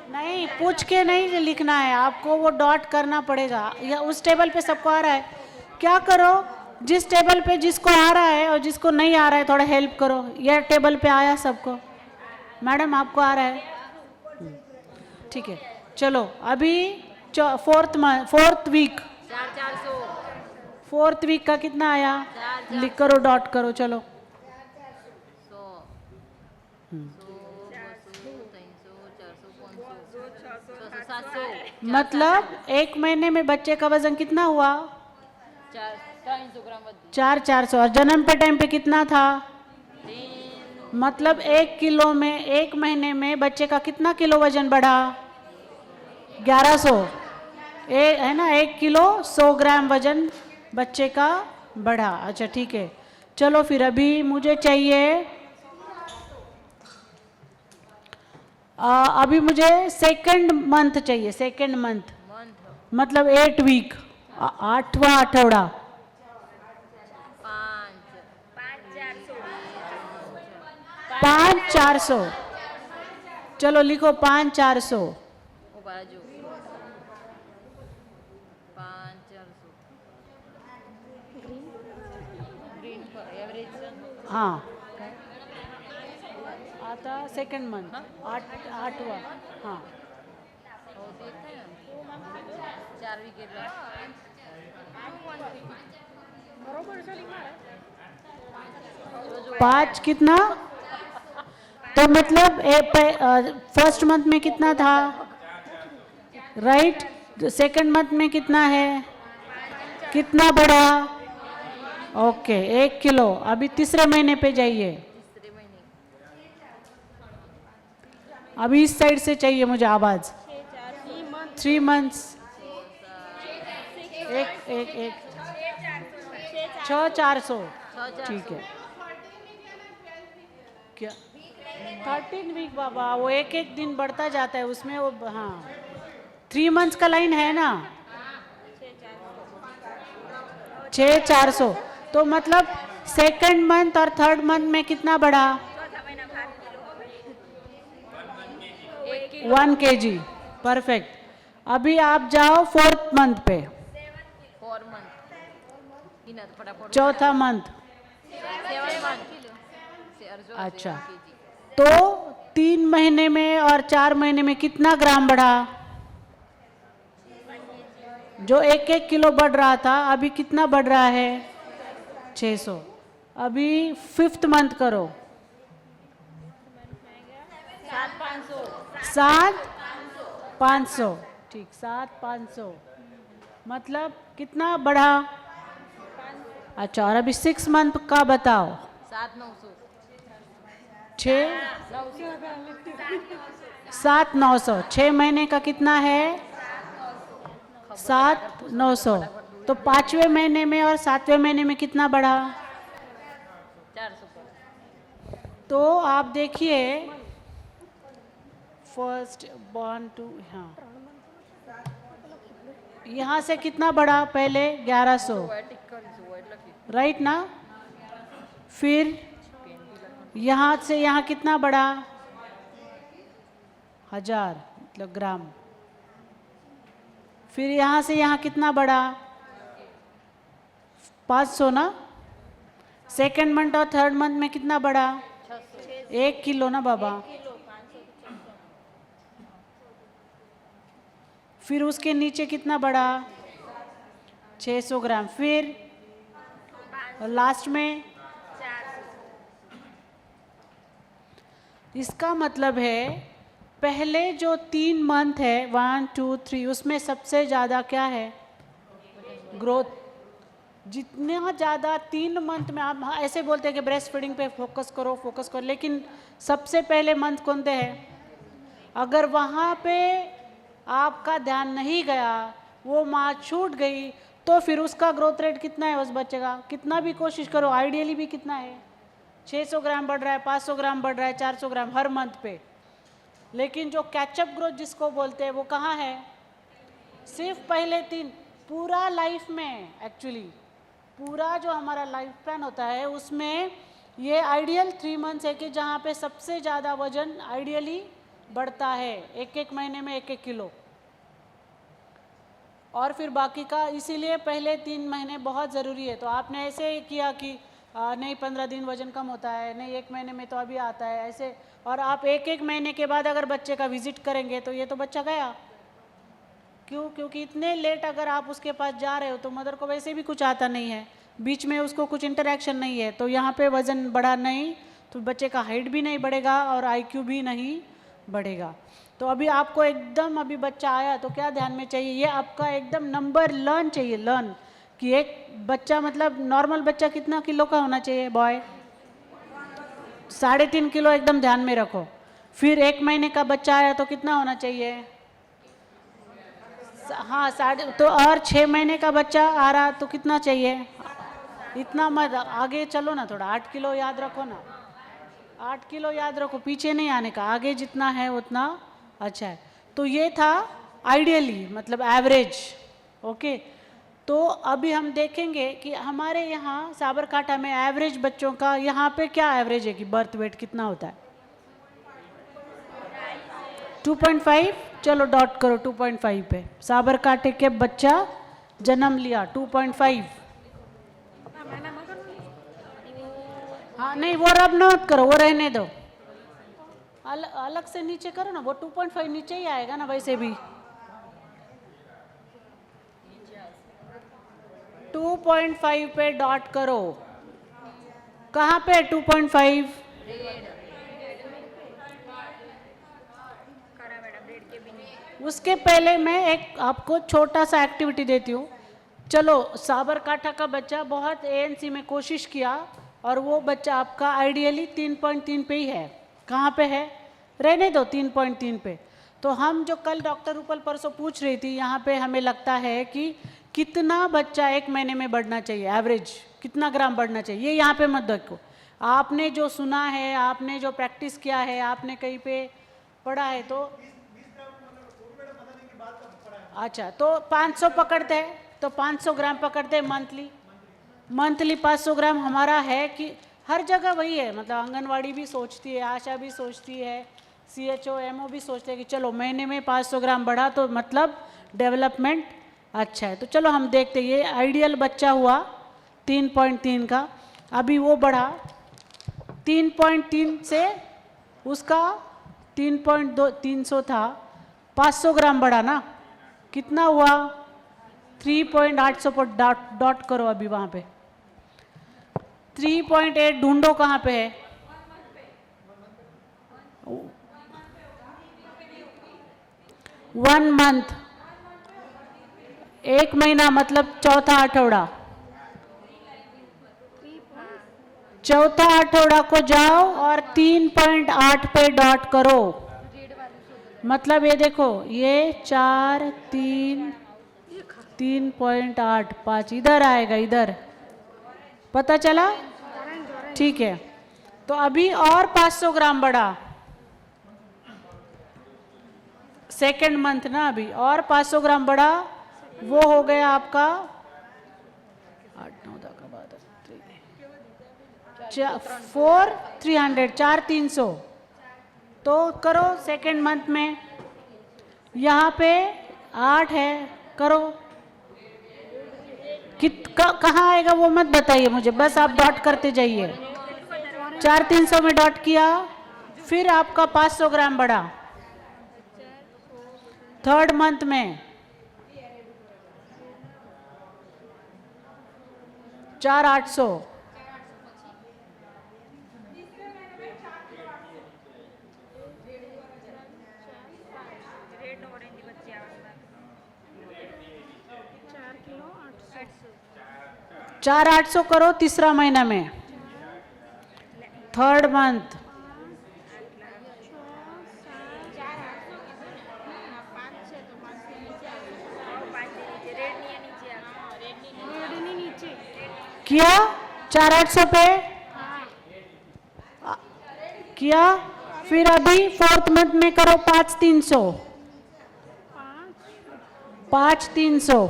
B: नहीं, पूछ के नहीं लिखना है आपको, वो डॉट करना पड़ेगा। या उस टेबल पे सबको आ रहा है? क्या करो, जिस टेबल पे जिसको आ रहा है और जिसको नहीं आ रहा है थोड़ा हेल्प करो। यह टेबल पे आया सबको? मैडम आपको आ रहा है? ठीक है, चलो अभी 4th वीक, 4th वीक का कितना आया? लिख करो, डॉट करो। चलो मतलब 1 महीने में बच्चे का वजन कितना हुआ? 400। और जन्म पे टाइम पे कितना था? मतलब 1 किलो में 1 महीने में बच्चे का कितना किलो वजन बढ़ा? 1100 है ना, 1 किलो 100 ग्राम वजन बच्चे का बढ़ा। अच्छा ठीक है, चलो फिर अभी मुझे चाहिए अभी मुझे सेकंड मंथ चाहिए। सेकंड मंथ मतलब 8 वीक, 8वां आठवड़ा। 5,400। चलो लिखो 5,400। हाँ आता सेकंड मंथ 8वां। हाँ 5 कितना? तो मतलब फर्स्ट मंथ में कितना था? राइट, सेकंड मंथ में कितना है? कितना बढ़ा? Okay 1 kilo. अभी तीसरे महीने पे जाइए। अभी इस साइड से चाहिए मुझे आवाज। 3 मंथ्स। एक 6,400। ठीक है, क्या 13 वीक बाबा? वो एक दिन बढ़ता जाता है उसमें वो। हाँ 3 मंथ्स का लाइन है ना, 6,400। तो मतलब सेकंड मंथ और थर्ड मंथ में कितना बढ़ा? 1 kg। परफेक्ट। अभी आप जाओ 4th मंथ पे, चौथा मंथ। अच्छा, तो 3 महीने में और 4 महीने में कितना ग्राम बढ़ा? जो 1 किलो बढ़ रहा था अभी कितना बढ़ रहा है? 600। अभी 5th मंथ करो। 7,500। ठीक, 7,500 मतलब कितना बढ़ा? अच्छा, और अभी 6 मंथ का बताओ। 7,900। 6 महीने का कितना है? 7,900। तो 5वें महीने में और 7वें महीने में कितना बढ़ा? 400। तो आप देखिए फर्स्ट 1 2, हाँ यहाँ से कितना बढ़ा? पहले 1100, राइट ना? फिर यहाँ से यहाँ कितना बढ़ा? 1000 मतलब ग्राम। फिर यहाँ से यहाँ कितना बढ़ा? 500 ना। सेकेंड मंथ और थर्ड मंथ में कितना बढ़ा? 1 किलो ना बाबा। फिर उसके नीचे कितना बढ़ा? 600 ग्राम। फिर लास्ट में इसका मतलब है पहले जो 3 मंथ है 1 2 3 उसमें सबसे ज़्यादा क्या है? ग्रोथ। जितना ज़्यादा 3 मंथ में आप ऐसे बोलते हैं कि ब्रेस्ट फीडिंग पे फोकस करो, लेकिन सबसे पहले मंथ कौन से है? अगर वहाँ पे आपका ध्यान नहीं गया, वो माँ छूट गई, तो फिर उसका ग्रोथ रेट कितना है उस बच्चे का? कितना भी कोशिश करो, आइडियली भी कितना है? 600 ग्राम बढ़ रहा है, 500 ग्राम बढ़ रहा है, 400 ग्राम हर मंथ पे। लेकिन जो कैचअप ग्रोथ जिसको बोलते हैं वो कहाँ है? सिर्फ पहले 3। पूरा लाइफ में एक्चुअली पूरा जो हमारा लाइफ प्लान होता है उसमें ये आइडियल 3 मंथ्स है कि जहाँ पे सबसे ज़्यादा वजन आइडियली बढ़ता है, 1-1 महीने में 1-1 किलो। और फिर बाकी का इसीलिए पहले 3 महीने बहुत ज़रूरी है। तो आपने ऐसे ही किया कि नहीं 15 दिन वज़न कम होता है, नहीं 1 महीने में तो अभी आता है ऐसे, और आप 1-1 महीने के बाद अगर बच्चे का विजिट करेंगे तो ये तो बच्चा गया। क्यों? क्योंकि इतने लेट अगर आप उसके पास जा रहे हो तो मदर को वैसे भी कुछ आता नहीं है, बीच में उसको कुछ इंटरेक्शन नहीं है, तो यहाँ पे वज़न बढ़ा नहीं तो बच्चे का हाइट भी नहीं बढ़ेगा और IQ भी नहीं बढ़ेगा। तो अभी आपको एकदम अभी बच्चा आया तो क्या ध्यान में चाहिए? ये आपका एकदम नंबर लर्न चाहिए, लर्न कि एक बच्चा मतलब नॉर्मल बच्चा कितना किलो का होना चाहिए? बॉय 3.5 किलो एकदम ध्यान में रखो। फिर 1 महीने का बच्चा आया तो कितना होना चाहिए? हाँ 3.5। तो और 6 महीने का बच्चा आ रहा तो कितना चाहिए? इतना मत आगे चलो ना, थोड़ा 8 किलो याद रखो ना, 8 किलो याद रखो, पीछे नहीं आने का, आगे जितना है उतना अच्छा है। तो ये था आइडियली मतलब एवरेज। ओके, तो अभी हम देखेंगे कि हमारे यहाँ साबरकाठा में एवरेज बच्चों का यहाँ पे क्या एवरेज है कि बर्थ वेट कितना होता है? 2.5। चलो डॉट करो 2.5 पे। साबरकाठे के बच्चा जन्म लिया 2.5। हाँ नहीं वो रब मत करो, वो रहने दो, अलग से नीचे करो ना, वो 2.5 नीचे ही आएगा ना वैसे भी। 2.5 पे डॉट करो। कहाँ पे 2.5? उसके पहले मैं एक आपको छोटा सा एक्टिविटी देती हूँ। चलो साबरकाठा का बच्चा बहुत ANC में कोशिश किया और वो बच्चा आपका आइडियली 3.3 पे ही है। कहाँ पे है? रहने दो 3.3 पे। तो हम जो कल डॉक्टर रूपल परसों पूछ रही थी, यहाँ पे हमें लगता है कि कितना बच्चा 1 महीने में बढ़ना चाहिए, एवरेज कितना ग्राम बढ़ना चाहिए, ये यहाँ पे मत देखो। आपने जो सुना है, आपने जो प्रैक्टिस किया है, आपने कहीं पे पढ़ा है तो अच्छा, तो 500 पकड़ते हैं तो 500 ग्राम पकड़ते हैं मंथली 500 ग्राम हमारा है कि हर जगह वही है। मतलब आंगनवाड़ी भी सोचती है, आशा भी सोचती है, CHO MO भी सोचते हैं कि चलो महीने में 500 ग्राम बढ़ा तो मतलब डेवलपमेंट अच्छा है। तो चलो हम देखते हैं, ये आइडियल बच्चा हुआ 3.3 का, अभी वो बढ़ा 3.3 से उसका 3.2 300 था, 500 ग्राम बढ़ा ना, कितना हुआ? 3.800 पर डॉट करो अभी वहाँ पे। 3.8 ढूंढो कहाँ पे है? 1 मंथ, 1 महीना मतलब चौथा आठवड़ा। चौथा आठवड़ा को जाओ और 3.8 पे डॉट करो। मतलब ये देखो, ये 4 3 3.8 5 इधर आएगा, इधर पता चला? ठीक है, तो अभी और 500 ग्राम बढ़ा, सेकेंड मंथ ना, अभी और 500 ग्राम बढ़ा, वो हो गया आपका 8 9 10 का बाद 4 300। तो करो सेकेंड मंथ में, यहाँ पे 8 है, करो। कहाँ आएगा वो मत बताइए मुझे, बस आप डॉट करते जाइए। 4,300 में डॉट किया, फिर आपका 500 ग्राम बढ़ा। थर्ड मंथ में 4,800, चार 800 करो तीसरा महीना में, थर्ड मंथ। किया 4,800 पे किया, फिर अभी फोर्थ मंथ में करो 5,300, 5,300।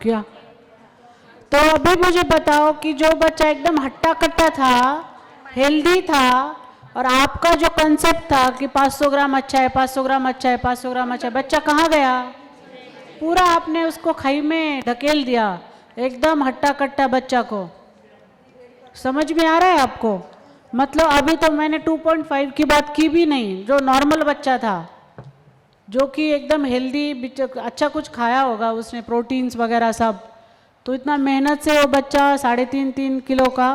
B: क्या? तो अभी मुझे बताओ कि जो बच्चा एकदम हट्टा कट्टा था, हेल्दी था, और आपका जो कंसेप्ट था कि 500 ग्राम अच्छा है, 500 ग्राम अच्छा है, 500 ग्राम अच्छा है, बच्चा कहाँ गया? पूरा आपने उसको खाई में ढकेल दिया, एकदम हट्टा कट्टा बच्चा को। समझ में आ रहा है आपको? मतलब अभी तो मैंने 2.5 की बात की भी नहीं, जो नॉर्मल बच्चा था, जो कि एकदम हेल्दी, अच्छा कुछ खाया होगा उसने, प्रोटीन्स वगैरह सब, तो इतना मेहनत से वो बच्चा 3.5 किलो का,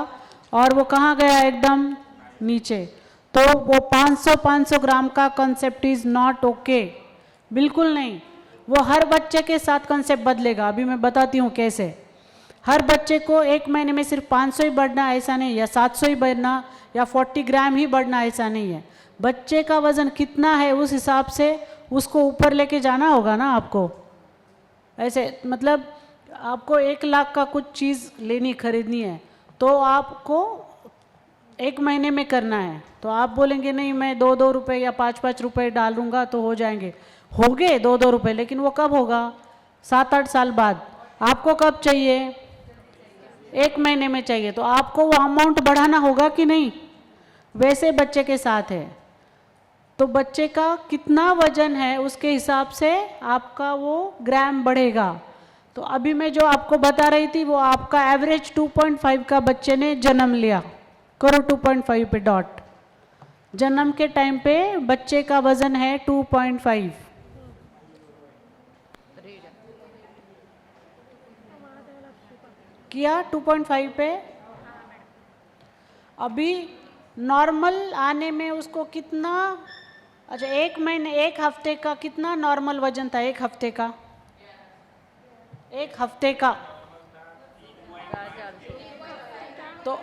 B: और वो कहाँ गया? एकदम नीचे। तो वो 500 ग्राम का कंसेप्ट इज नॉट ओके, बिल्कुल नहीं। वो हर बच्चे के साथ कंसेप्ट बदलेगा, अभी मैं बताती हूँ कैसे। हर बच्चे को एक महीने में सिर्फ 500 ही बढ़ना ऐसा नहीं, या 700 ही बढ़ना, या 40 ग्राम ही बढ़ना ऐसा नहीं है। बच्चे का वजन कितना है उस हिसाब से उसको ऊपर लेके जाना होगा ना आपको। ऐसे मतलब आपको 1 लाख का कुछ चीज़ लेनी खरीदनी है, तो आपको 1 महीने में करना है, तो आप बोलेंगे नहीं मैं 2-2 रुपये या 5-5 रुपये डालूंगा तो हो जाएंगे। होंगे 2-2 रुपये, लेकिन वो कब होगा? 7-8 साल बाद। आपको कब चाहिए? 1 महीने में चाहिए, तो आपको वो अमाउंट बढ़ाना होगा कि नहीं? वैसे बच्चे के साथ है, तो बच्चे का कितना वजन है उसके हिसाब से आपका वो ग्राम बढ़ेगा। तो अभी मैं जो आपको बता रही थी वो आपका एवरेज 2.5 का बच्चे ने जन्म लिया, करो 2.5 पे डॉट। जन्म के टाइम पे बच्चे का वजन है 2.5, किया 2.5 पे। अभी नॉर्मल आने में उसको कितना, अच्छा 1 महीने 1 हफ्ते का कितना नॉर्मल वजन था? 1 हफ्ते का, 1 हफ्ते का, तो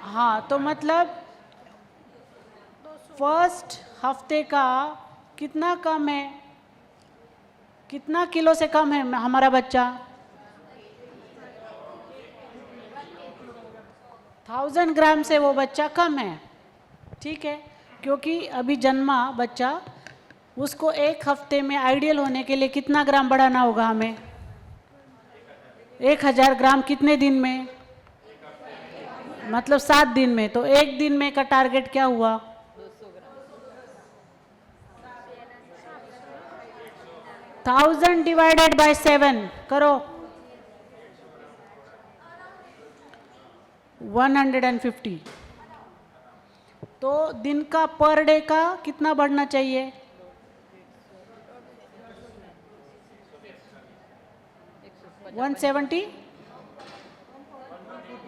B: हाँ, तो मतलब फर्स्ट हफ्ते का कितना कम है, कितना किलो से कम है हमारा बच्चा? 1000 ग्राम से वो बच्चा कम है, ठीक है। क्योंकि अभी जन्मा बच्चा, उसको 1 हफ्ते में आइडियल होने के लिए कितना ग्राम बढ़ाना होगा हमें? 1000 ग्राम कितने दिन में? मतलब 7 दिन में। तो 1 दिन में का टारगेट क्या हुआ? 1000 डिवाइडेड बाय 7 करो, 150। तो दिन का पर डे का कितना बढ़ना चाहिए? 170,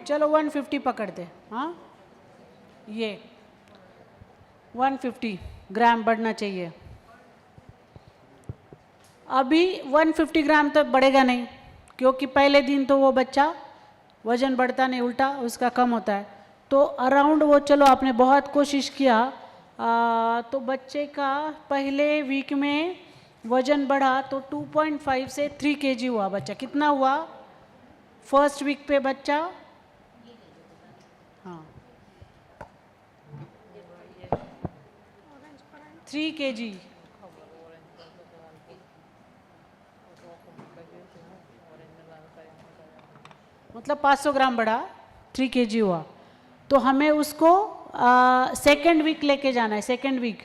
B: चलो 150 पकड़ते, हाँ, ये 150 ग्राम बढ़ना चाहिए। अभी 150 ग्राम तो बढ़ेगा नहीं, क्योंकि पहले दिन तो वो बच्चा वजन बढ़ता नहीं, उल्टा उसका कम होता है। तो अराउंड वो, चलो आपने बहुत कोशिश किया, तो बच्चे का पहले वीक में वजन बढ़ा तो 2.5 से 3 kg हुआ बच्चा। कितना हुआ फर्स्ट वीक पे बच्चा? हाँ, 3 kg, मतलब 500 ग्राम बढ़ा, 3 kg हुआ। तो हमें उसको सेकेंड वीक लेके जाना है, सेकेंड वीक।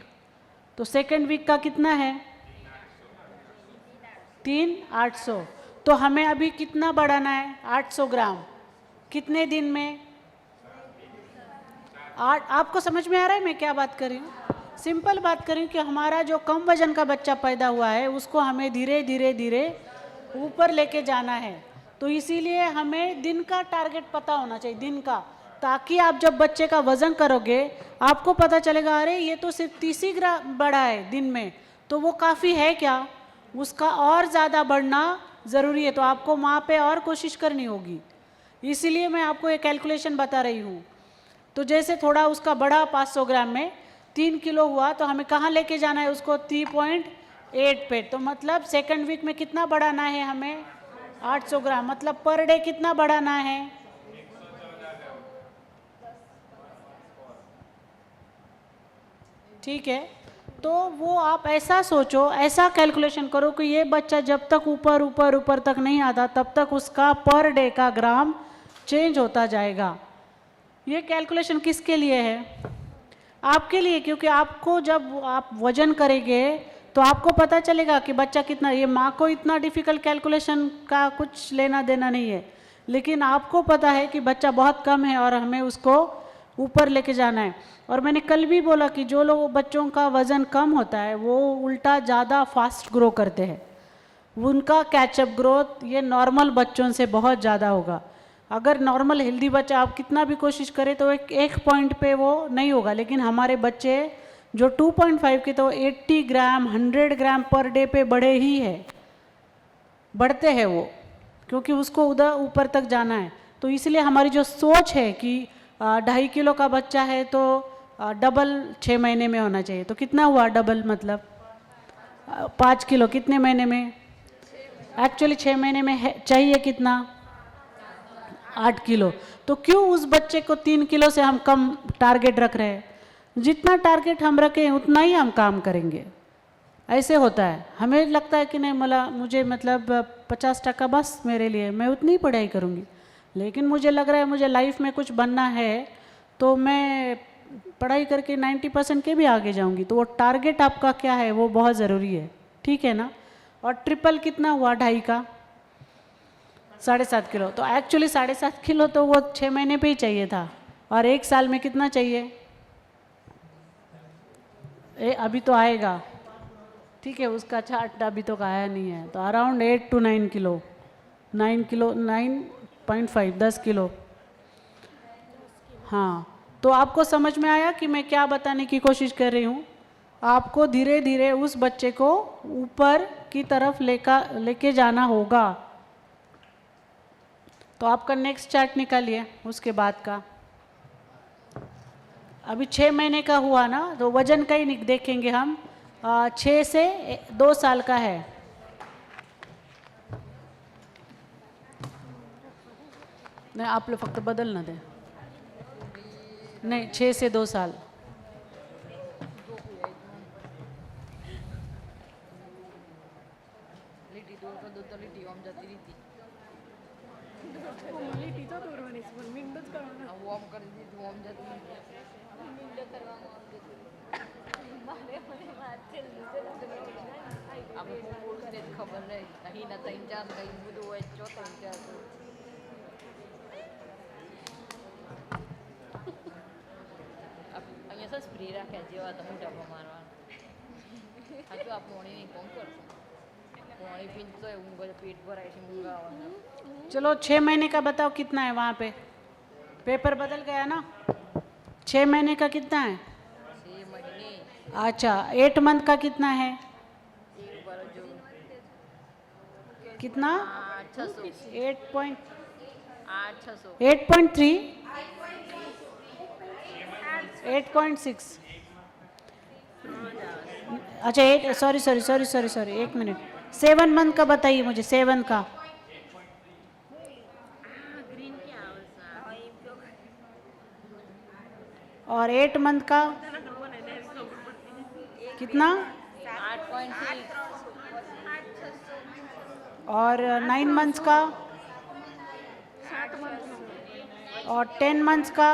B: तो सेकेंड वीक का कितना है? 3,800। तो हमें अभी कितना बढ़ाना है? 800 ग्राम। कितने दिन में? 8। आपको समझ में आ रहा है मैं क्या बात कर रही हूँ? सिंपल बात कर रही हूँ कि हमारा जो कम वजन का बच्चा पैदा हुआ है उसको हमें धीरे धीरे धीरे ऊपर लेके जाना है। तो इसीलिए हमें दिन का टारगेट पता होना चाहिए, दिन का, ताकि आप जब बच्चे का वजन करोगे आपको पता चलेगा अरे ये तो सिर्फ 30 ही ग्राम बढ़ा है दिन में, तो वो काफ़ी है क्या, उसका और ज़्यादा बढ़ना ज़रूरी है। तो आपको वहाँ पे और कोशिश करनी होगी। इसीलिए मैं आपको एक कैलकुलेशन बता रही हूँ। तो जैसे थोड़ा उसका बढ़ा 500 ग्राम में 3 किलो हुआ, तो हमें कहाँ लेके जाना है उसको? 3.8 पे। तो मतलब सेकंड वीक में कितना बढ़ाना है हमें? 800 ग्राम। मतलब पर डे कितना बढ़ाना है? ठीक है। तो वो आप ऐसा सोचो, ऐसा कैलकुलेशन करो कि ये बच्चा जब तक ऊपर ऊपर ऊपर तक नहीं आता तब तक उसका पर डे का ग्राम चेंज होता जाएगा। ये कैलकुलेशन किसके लिए है? आपके लिए, क्योंकि आपको जब आप वजन करेंगे तो आपको पता चलेगा कि बच्चा कितना। ये माँ को इतना डिफिकल्ट कैलकुलेशन का कुछ लेना देना नहीं है, लेकिन आपको पता है कि बच्चा बहुत कम है और हमें उसको ऊपर लेके जाना है। और मैंने कल भी बोला कि जो लोग बच्चों का वज़न कम होता है वो उल्टा ज़्यादा फास्ट ग्रो करते हैं, उनका कैचअप ग्रोथ ये नॉर्मल बच्चों से बहुत ज़्यादा होगा। अगर नॉर्मल हेल्दी बच्चा आप कितना भी कोशिश करें तो एक पॉइंट पे वो नहीं होगा, लेकिन हमारे बच्चे जो 2.5 के तो 80 ग्राम 100 ग्राम पर डे पे बढ़े ही है, बढ़ते हैं वो, क्योंकि उसको उधर ऊपर तक जाना है। तो इसलिए हमारी जो सोच है कि 2.5 किलो का बच्चा है तो डबल 6 महीने में होना चाहिए। तो कितना हुआ डबल? मतलब 5 किलो कितने महीने में? एक्चुअली 6 महीने में है, चाहिए कितना? 8 किलो। तो क्यों उस बच्चे को 3 किलो से हम कम टारगेट रख रहे हैं? जितना टारगेट हम रखें उतना ही हम काम करेंगे। ऐसे होता है। हमें लगता है कि नहीं मुझे मतलब 50% बस मेरे लिए, मैं उतनी ही पढ़ाई करूँगी, लेकिन मुझे लग रहा है मुझे लाइफ में कुछ बनना है तो मैं पढ़ाई करके 90% के भी आगे जाऊँगी। तो वो टारगेट आपका क्या है वो बहुत ज़रूरी है, ठीक है ना? और ट्रिपल कितना हुआ 2.5 का? 7.5 किलो। तो एक्चुअली 7.5 किलो तो वो 6 महीने पे ही चाहिए था, और 1 साल में कितना चाहिए? अभी तो आएगा, ठीक है, उसका चार्ट अभी तो आया नहीं है। तो around 8 to 9 kilo, 9 kilo 9.5 10 kilo. हाँ, तो आपको समझ में आया कि मैं क्या बताने की कोशिश कर रही हूँ? आपको धीरे धीरे उस बच्चे को ऊपर की तरफ लेके जाना होगा। तो आपका नेक्स्ट चार्ट निकालिए उसके बाद का। अभी 6 महीने का हुआ ना, तो वजन का ही देखेंगे हम। 6 से 2 साल का है। नहीं, आप लोग फक्त बदल ना दें। नहीं, 6 से 2 साल।
D: ખબર નહીં અહીં ના 3-4 કઈ બધું હોય 3-4 અહીંયા સર સ્પ્રે રાખ્યા જેવા તમે ડબ્બા મારવા હા તો આ પોણી નહીં કોમ કરશો પોણી પીને તો ઊંઘ પેટ ભરાય છે ઊંઘ આવે
B: चलो 6 महीने का बताओ कितना है वहाँ पे? पेपर बदल गया ना। 6 महीने का कितना है?
D: 6 महीने
B: अच्छा, 8 मंथ का कितना है?
D: એક વાર જો
B: कितना?
D: 8,600 8,600
B: 8.3 8.6। अच्छा 8, सॉरी 1 मिनट। 7 मंथ का बताइए मुझे, 7 का। और 8 मंथ का कितना?
D: 8.6
B: और 9 मंथ्स का? और 10 मंथ्स का?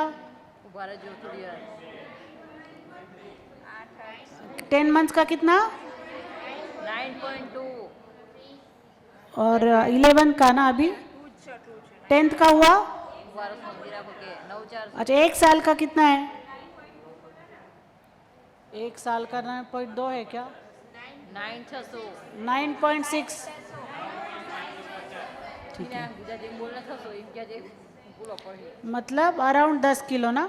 D: उबारा जो थोड़ी यार
B: 10 मंथ्स का कितना?
D: 9.2
B: और 11 का ना अभी? 10th का हुआ?
D: उबारा सोंदी राखो के 9.4
B: अच्छा, 1 साल का कितना है? 1 साल का 9.2 है क्या?
D: 9.600
B: 9.6.
D: ठीक है गुजराती में बोलना 600 એમ કે જે બોલો પડી
B: मतलब अराउंड 10 किलो ना?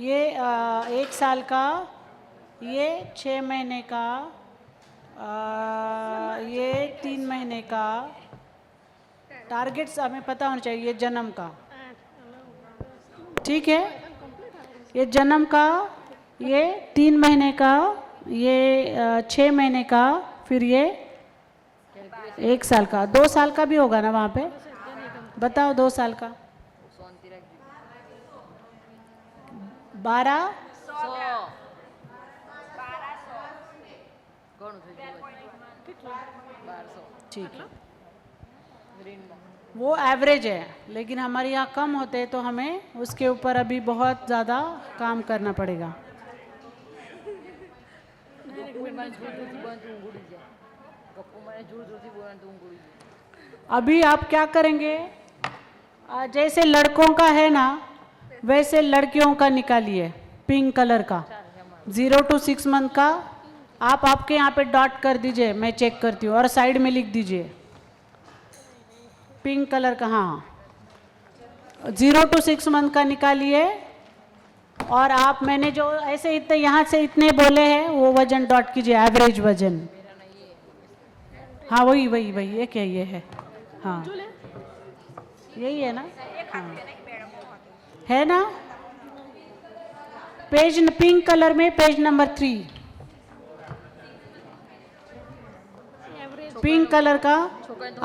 B: ये 1 साल का, ये 6 महीने का, ये 3 महीने का. टारगेट्स हमें पता होना चाहिए. ये जन्म का, ठीक है. ये जन्म का, ये 3 महीने का, ये 6 महीने का, फिर ये 1 साल का. 2 साल का भी होगा ना वहाँ पे? बताओ 2 साल का.
D: શાંતિ રાખજો
B: 12.
D: 100 ઘણું થઈ ગયું 1200
B: ठीक है.
D: ગ્રીન માં
B: वो एवरेज है, लेकिन हमारे यहाँ कम होते हैं तो हमें उसके ऊपर अभी बहुत ज़्यादा काम करना पड़ेगा.
D: ગપ્પુ મને જોર જોરથી બોલતું ઊંઘ ઉડી જાય ગપ્પુ મને જોર જોરથી બોલતું ઊંઘ ઉડી જાય
B: अभी आप क्या करेंगे? जैसे लड़कों का है ना, वैसे लड़कियों का निकालिए. पिंक कलर का 0 to 6 मंथ का आप आपके यहाँ पे डॉट कर दीजिए. मैं चेक करती हूँ. और साइड में लिख दीजिए पिंक कलर का. हाँ, 0 to 6 मंथ का निकालिए. और आप मैंने जो ऐसे इतने यहाँ से इतने बोले हैं वो वजन डॉट कीजिए. एवरेज वजन. हाँ, वही वही वही ये क्या ये है? हाँ, यही है ना? हाँ, है ना? पेज पिंक कलर में पेज नंबर 3 पिंक कलर का.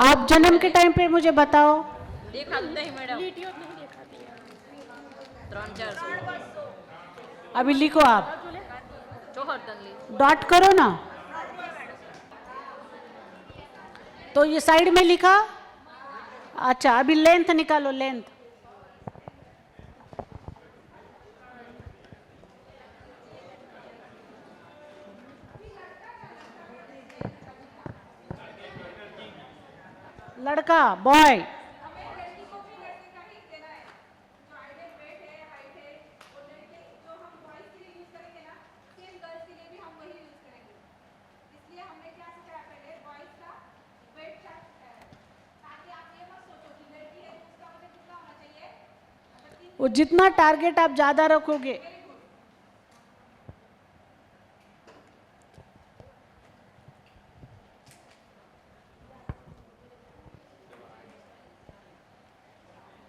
B: आप जन्म के टाइम पे मुझे बताओ.
D: દેખાતું નહીં મેડમ 3-400
B: अभी लिखो आप.
D: 74 લી
B: डॉट करो ना. तो ये साइड में लिखा. अच्छा, अभी लेंथ निकालो. लेंथ लड़का, बॉय. वो जितना टारगेट आप ज्यादा रखोगे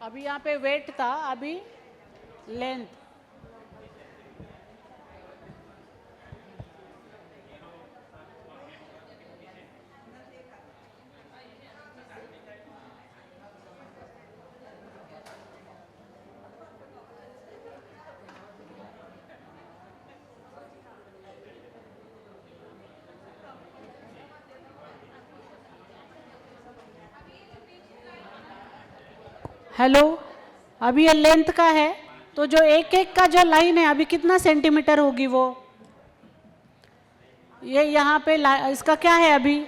B: अभी यहाँ पे वेट था, अभी लेंथ. हेलो, अभी ये लेंथ का है तो जो एक एक का जो लाइन है अभी कितना सेंटीमीटर होगी वो? ये यहाँ पे इसका क्या है? अभी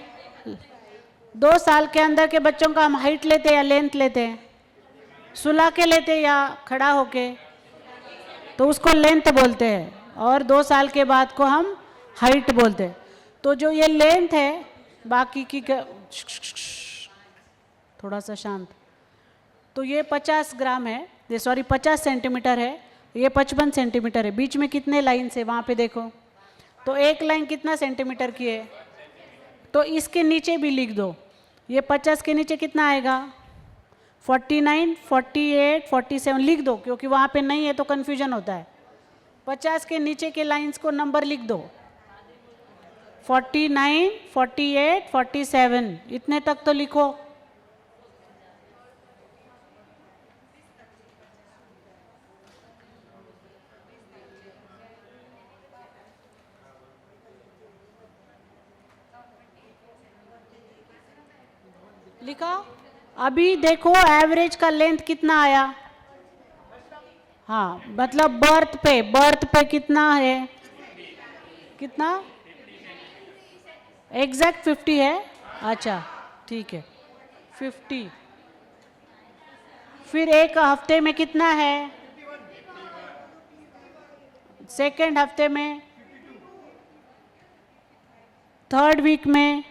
B: 2 साल के अंदर के बच्चों का हम हाइट लेते हैं या लेंथ लेते हैं? सुला के लेते हैं या खड़ा होके? तो उसको लेंथ बोलते हैं. और 2 साल के बाद को हम हाइट बोलते हैं. तो जो ये लेंथ है, बाकी की थोड़ा सा शांत. तो ये 50 ग्राम है, ये सॉरी 50 सेंटीमीटर है. ये 55 सेंटीमीटर है. बीच में कितने लाइन है वहाँ पे देखो. तो एक लाइन कितना सेंटीमीटर की है? तो इसके नीचे भी लिख दो. ये 50 के नीचे कितना आएगा? 49, 48, 47 लिख दो, क्योंकि वहाँ पे नहीं है तो कन्फ्यूजन होता है. 50 के नीचे के लाइंस को नंबर लिख दो. 49, 48, 47 इतने तक तो लिखो. लिखा। अभी देखो एवरेज का लेंथ कितना आया। हाँ मतलब बर्थ पे कितना है, कितना एग्जैक्ट 50 है। अच्छा ठीक है 50। फिर एक हफ्ते में कितना है, सेकेंड हफ्ते में, थर्ड वीक में,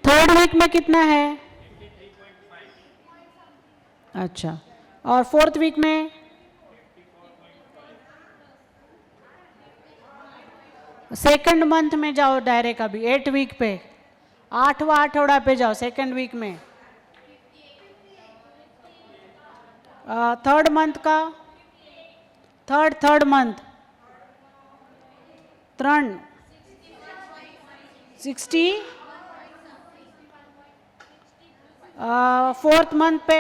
B: थर्ड वीक में कितना है, अच्छा, और फोर्थ वीक में, सेकंड मंथ में जाओ डायरेक्ट, अभी 8 वीक पे, 8वां आठवड़ा पे जाओ सेकंड वीक में, थर्ड मंथ का, थर्ड मंथ 60, फोर्थ मंथ पे,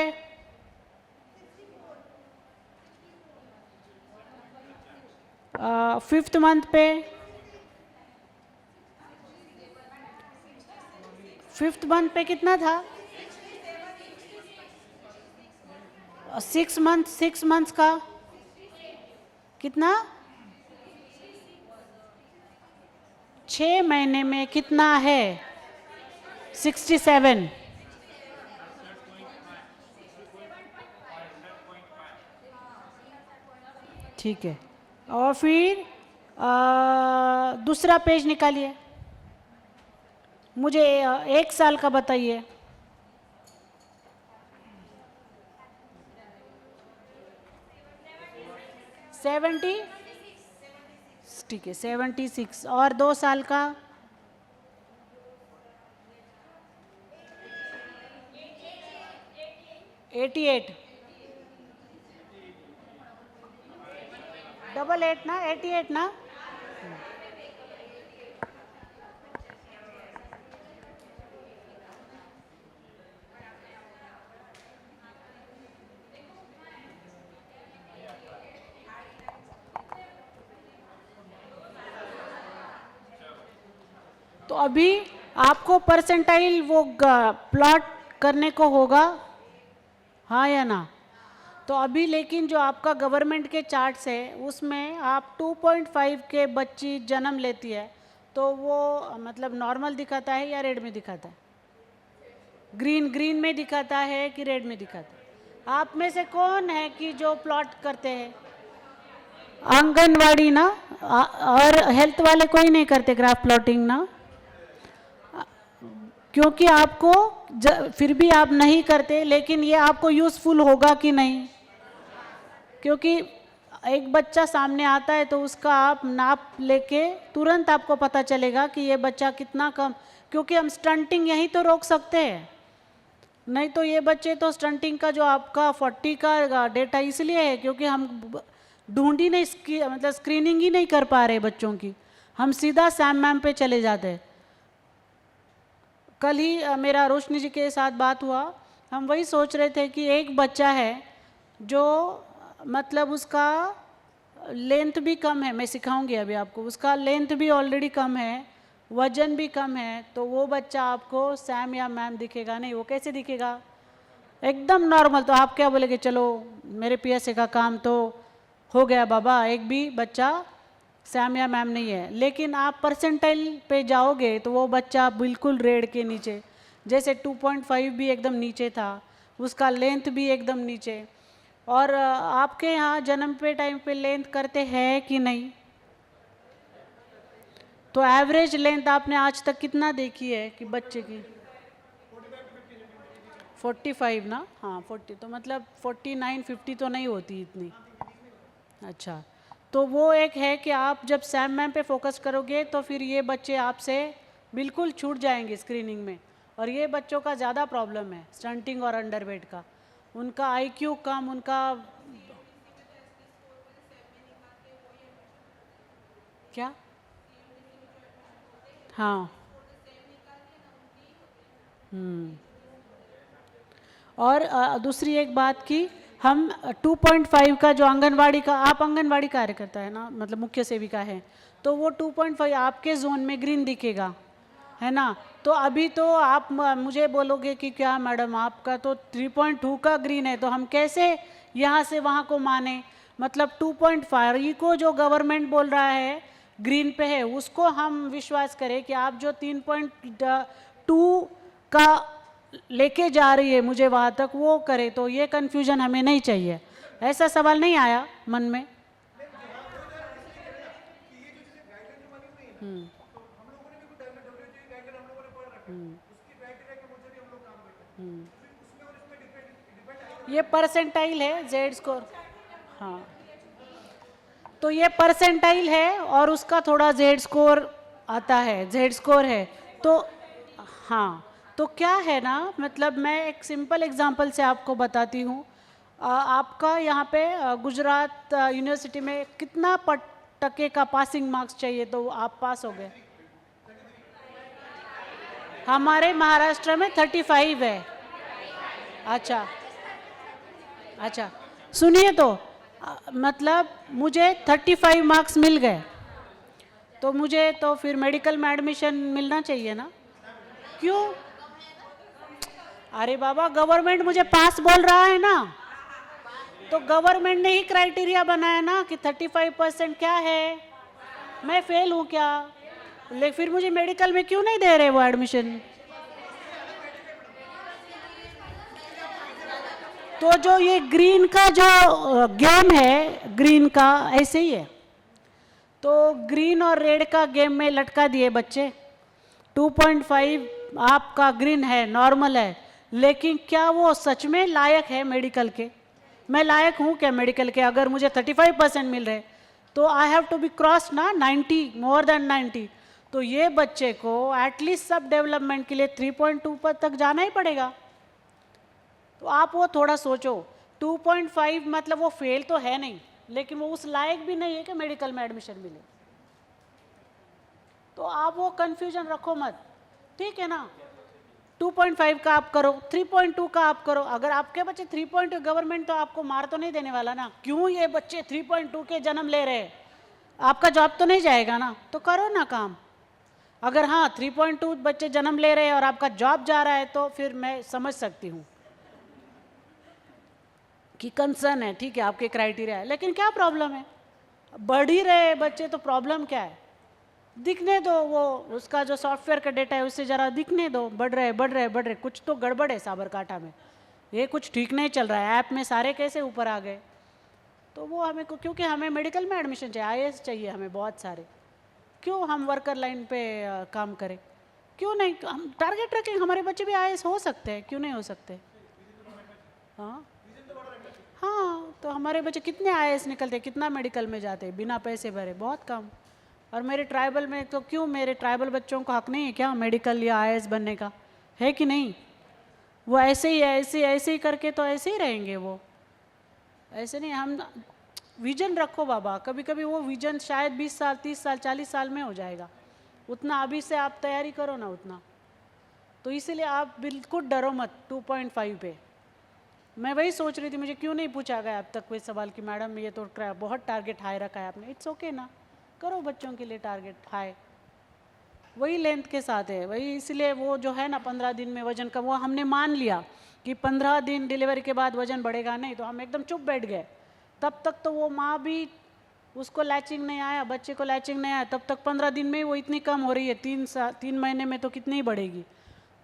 B: फिफ्थ मंथ पे, फिफ्थ मंथ पे कितना था, 6 मंथ्स का कितना, 6 महीने में कितना है, 67। ठीक है, और फिर दूसरा पेज निकालिए, मुझे 1 साल का बताइए। सेवेंटी, ठीक है 76, और 2 साल का, 88, डबल 8 ना, 88 ना, तो अभी आपको परसेंटाइल वो प्लॉट करने को होगा, हाँ या ना। तो अभी लेकिन जो आपका गवर्नमेंट के चार्ट्स है उसमें आप 2.5 के बच्ची जन्म लेती है तो वो मतलब नॉर्मल दिखाता है या रेड में दिखाता है, ग्रीन में दिखाता है कि रेड में दिखाता है। आप में से कौन है कि जो प्लॉट करते हैं, आंगनवाड़ी ना, और हेल्थ वाले कोई नहीं करते ग्राफ प्लॉटिंग ना, क्योंकि आपको फिर भी आप नहीं करते, लेकिन ये आपको यूज़फुल होगा कि नहीं, क्योंकि एक बच्चा सामने आता है तो उसका आप नाप लेके तुरंत आपको पता चलेगा कि ये बच्चा कितना कम, क्योंकि हम स्टंटिंग यहीं तो रोक सकते हैं, नहीं तो ये बच्चे तो स्टंटिंग का जो आपका 40 का डेटा इसलिए है क्योंकि हम ढूंढ ही नहीं, मतलब स्क्रीनिंग ही नहीं कर पा रहे बच्चों की, हम सीधा सैम मैम पे चले जाते हैं। कल ही मेरा रोशनी जी के साथ बात हुआ, हम वही सोच रहे थे कि एक बच्चा है जो मतलब उसका लेंथ भी कम है, मैं सिखाऊंगी अभी आपको, उसका लेंथ भी ऑलरेडी कम है, वजन भी कम है, तो वो बच्चा आपको सैम या मैम दिखेगा नहीं, वो कैसे दिखेगा, एकदम नॉर्मल। तो आप क्या बोलेंगे, चलो मेरे पीएसए का काम तो हो गया बाबा, एक भी बच्चा सैम या मैम नहीं है। लेकिन आप परसेंटाइल पे जाओगे तो वो बच्चा बिल्कुल रेड के नीचे, जैसे 2.5 भी एकदम नीचे था, उसका लेंथ भी एकदम नीचे। और आपके यहाँ जन्म पे टाइम पे लेंथ करते हैं कि नहीं, तो एवरेज लेंथ आपने आज तक कितना देखी है कि बच्चे की, 45 ना, हाँ 40, तो मतलब 49 50 तो नहीं होती इतनी। अच्छा, तो वो एक है कि आप जब सैम मैम पे फोकस करोगे तो फिर ये बच्चे आपसे बिल्कुल छूट जाएंगे स्क्रीनिंग में, और ये बच्चों का ज़्यादा प्रॉब्लम है स्टंटिंग और अंडरवेट का, उनका आईक्यू कम, उनका क्या, हाँ और दूसरी एक बात की, हम 2.5 का जो आंगनवाड़ी का, आप आंगनवाड़ी कार्यकर्ता है ना, मतलब मुख्य सेविका है, तो वो 2.5 आपके जोन में ग्रीन दिखेगा, है ना। तो अभी तो आप मुझे बोलोगे कि क्या मैडम आपका तो 3.2 का ग्रीन है, तो हम कैसे यहाँ से वहाँ को माने। मतलब 2.5 को जो गवर्नमेंट बोल रहा है ग्रीन पे है, उसको हम विश्वास करें कि आप जो 3.2 का लेके जा रही है मुझे वहाँ तक, वो करे। तो ये कन्फ्यूजन हमें नहीं चाहिए। ऐसा सवाल नहीं आया मन में? ये परसेंटाइल है, जेड स्कोर। हाँ, तो ये परसेंटाइल है और उसका थोड़ा जेड स्कोर आता है, जेड स्कोर है। तो हाँ, तो क्या है ना, मतलब मैं एक सिंपल एग्जांपल से आपको बताती हूँ। आपका यहाँ पे गुजरात यूनिवर्सिटी में कितना टके का पासिंग मार्क्स चाहिए तो आप पास हो गए? हमारे महाराष्ट्र में 35 है। अच्छा अच्छा, सुनिए तो मतलब मुझे 35 मार्क्स मिल गए, तो मुझे तो फिर मेडिकल में एडमिशन मिलना चाहिए ना। क्यों? अरे बाबा, गवर्नमेंट मुझे पास बोल रहा है ना, तो गवर्नमेंट ने ही क्राइटेरिया बनाया ना कि 35% क्या है, मैं फेल हूँ क्या, लेकिन फिर मुझे मेडिकल में क्यों नहीं दे रहे वो एडमिशन? तो जो ये ग्रीन का जो गेम है, ग्रीन का ऐसे ही है। तो ग्रीन और रेड का गेम में लटका दिए बच्चे। 2.5 आपका ग्रीन है, नॉर्मल है, लेकिन क्या वो सच में लायक है मेडिकल के? मैं लायक हूँ क्या मेडिकल के? अगर मुझे 35% मिल रहे तो I have to be cross ना 90, मोर देन 90। तो ये बच्चे को एटलीस्ट सब डेवलपमेंट के लिए 3.2 पर तक जाना ही पड़ेगा। तो आप वो थोड़ा सोचो। 2.5 मतलब वो फेल तो है नहीं, लेकिन वो उस लायक भी नहीं है कि मेडिकल में एडमिशन मिले। तो आप वो कंफ्यूजन रखो मत, ठीक है ना। 2.5 का आप करो, 3.2 का आप करो। अगर आपके बच्चे 3.2, गवर्नमेंट तो आपको मार तो नहीं देने वाला ना, क्यों ये बच्चे 3.2 के जन्म ले रहे हैं, आपका जॉब तो नहीं जाएगा ना, तो करो ना काम। अगर हाँ 3.2 बच्चे जन्म ले रहे हैं और आपका जॉब जा रहा है, तो फिर मैं समझ सकती हूँ कि कंसर्न है, ठीक है, आपके क्राइटेरिया है। लेकिन क्या प्रॉब्लम है? बढ़ ही रहे बच्चे तो प्रॉब्लम क्या है? दिखने दो, वो उसका जो सॉफ्टवेयर का डेटा है उससे ज़रा दिखने दो, बढ़ रहे बढ़ रहे बढ़ रहे। कुछ तो गड़बड़ है साबरकांठा में, ये कुछ ठीक नहीं चल रहा है। ऐप में सारे कैसे ऊपर आ गए? तो वो हमें को, क्योंकि हमें मेडिकल में एडमिशन चाहिए, आईएएस चाहिए हमें बहुत सारे। क्यों हम वर्कर लाइन पे काम करें? क्यों नहीं? हम टारगेट रखें, हमारे बच्चे भी आईएएस हो सकते हैं, क्यों नहीं हो सकते? हाँ हाँ, तो हमारे बच्चे कितने आईएएस निकलते, कितना मेडिकल में जाते हैं बिना पैसे भरे, बहुत कम। और मेरे ट्राइबल में तो क्यों, मेरे ट्राइबल बच्चों को हक नहीं है क्या मेडिकल या आईएएस बनने का? है कि नहीं? वो ऐसे ही ऐसे ही करके तो ऐसे ही रहेंगे वो, ऐसे नहीं। हम विजन रखो बाबा, कभी कभी वो विजन शायद 20 साल 30 साल 40 साल में हो जाएगा, उतना अभी से आप तैयारी करो ना उतना। तो इसीलिए आप बिल्कुल डरो मत 2.5 पे। मैं वही सोच रही थी, मुझे क्यों नहीं पूछा गया अब तक कोई सवाल कि मैडम ये तो बहुत टारगेट हाई रखा है आपने। इट्स ओके ना, करो बच्चों के लिए टारगेट हाई, वही लेंथ के साथ है वही। इसलिए वो जो है ना 15 दिन में वजन कम, वो हमने मान लिया कि 15 दिन डिलीवरी के बाद वजन बढ़ेगा नहीं, तो हम एकदम चुप बैठ गए। तब तक तो वो माँ भी, उसको लैचिंग नहीं आया, बच्चे को लैचिंग नहीं आया, तब तक 15 दिन में वो इतनी कम हो रही है, 3 महीने में तो कितनी ही बढ़ेगी।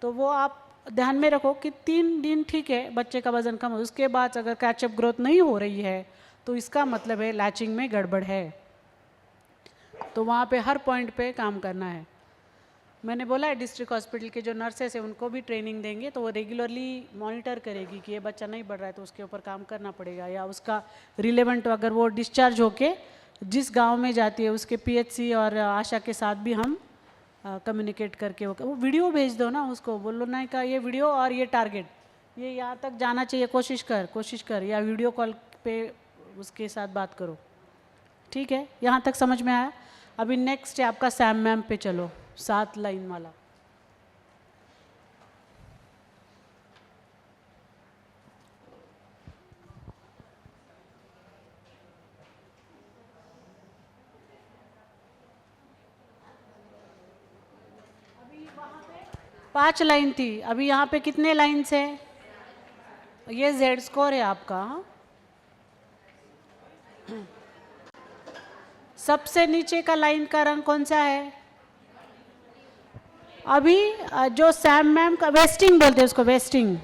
B: तो वो आप ध्यान में रखो कि 3 दिन ठीक है बच्चे का वजन कम हो, उसके बाद अगर कैचअप ग्रोथ नहीं हो रही है तो इसका मतलब है लैचिंग में गड़बड़ है। तो वहाँ पे हर पॉइंट पे काम करना है। मैंने बोला है डिस्ट्रिक्ट हॉस्पिटल के जो नर्सेस हैं उनको भी ट्रेनिंग देंगे, तो वो रेगुलरली मॉनिटर करेगी कि ये बच्चा नहीं बढ़ रहा है तो उसके ऊपर काम करना पड़ेगा, या उसका रिलेवेंट अगर वो डिस्चार्ज होके जिस गांव में जाती है उसके पीएचसी और आशा के साथ भी हम कम्युनिकेट करके वो वीडियो भेज दो ना उसको, बोलो ना का ये वीडियो और ये टारगेट ये यहाँ तक जाना चाहिए, कोशिश कर, या वीडियो कॉल पे उसके साथ बात करो। ठीक है, यहाँ तक समझ में आया? अभी नेक्स्ट है आपका सैम मैम पे चलो, 7 लाइन वाला। 5 लाइन थी, अभी यहाँ पे कितने लाइन्स है? ये जेड स्कोर है आपका। हाँ? सबसे नीचे का लाइन का रंग कौन सा है? अभी जो सैम मैम का वेस्टिंग बोलते हैं उसको, वेस्टिंग।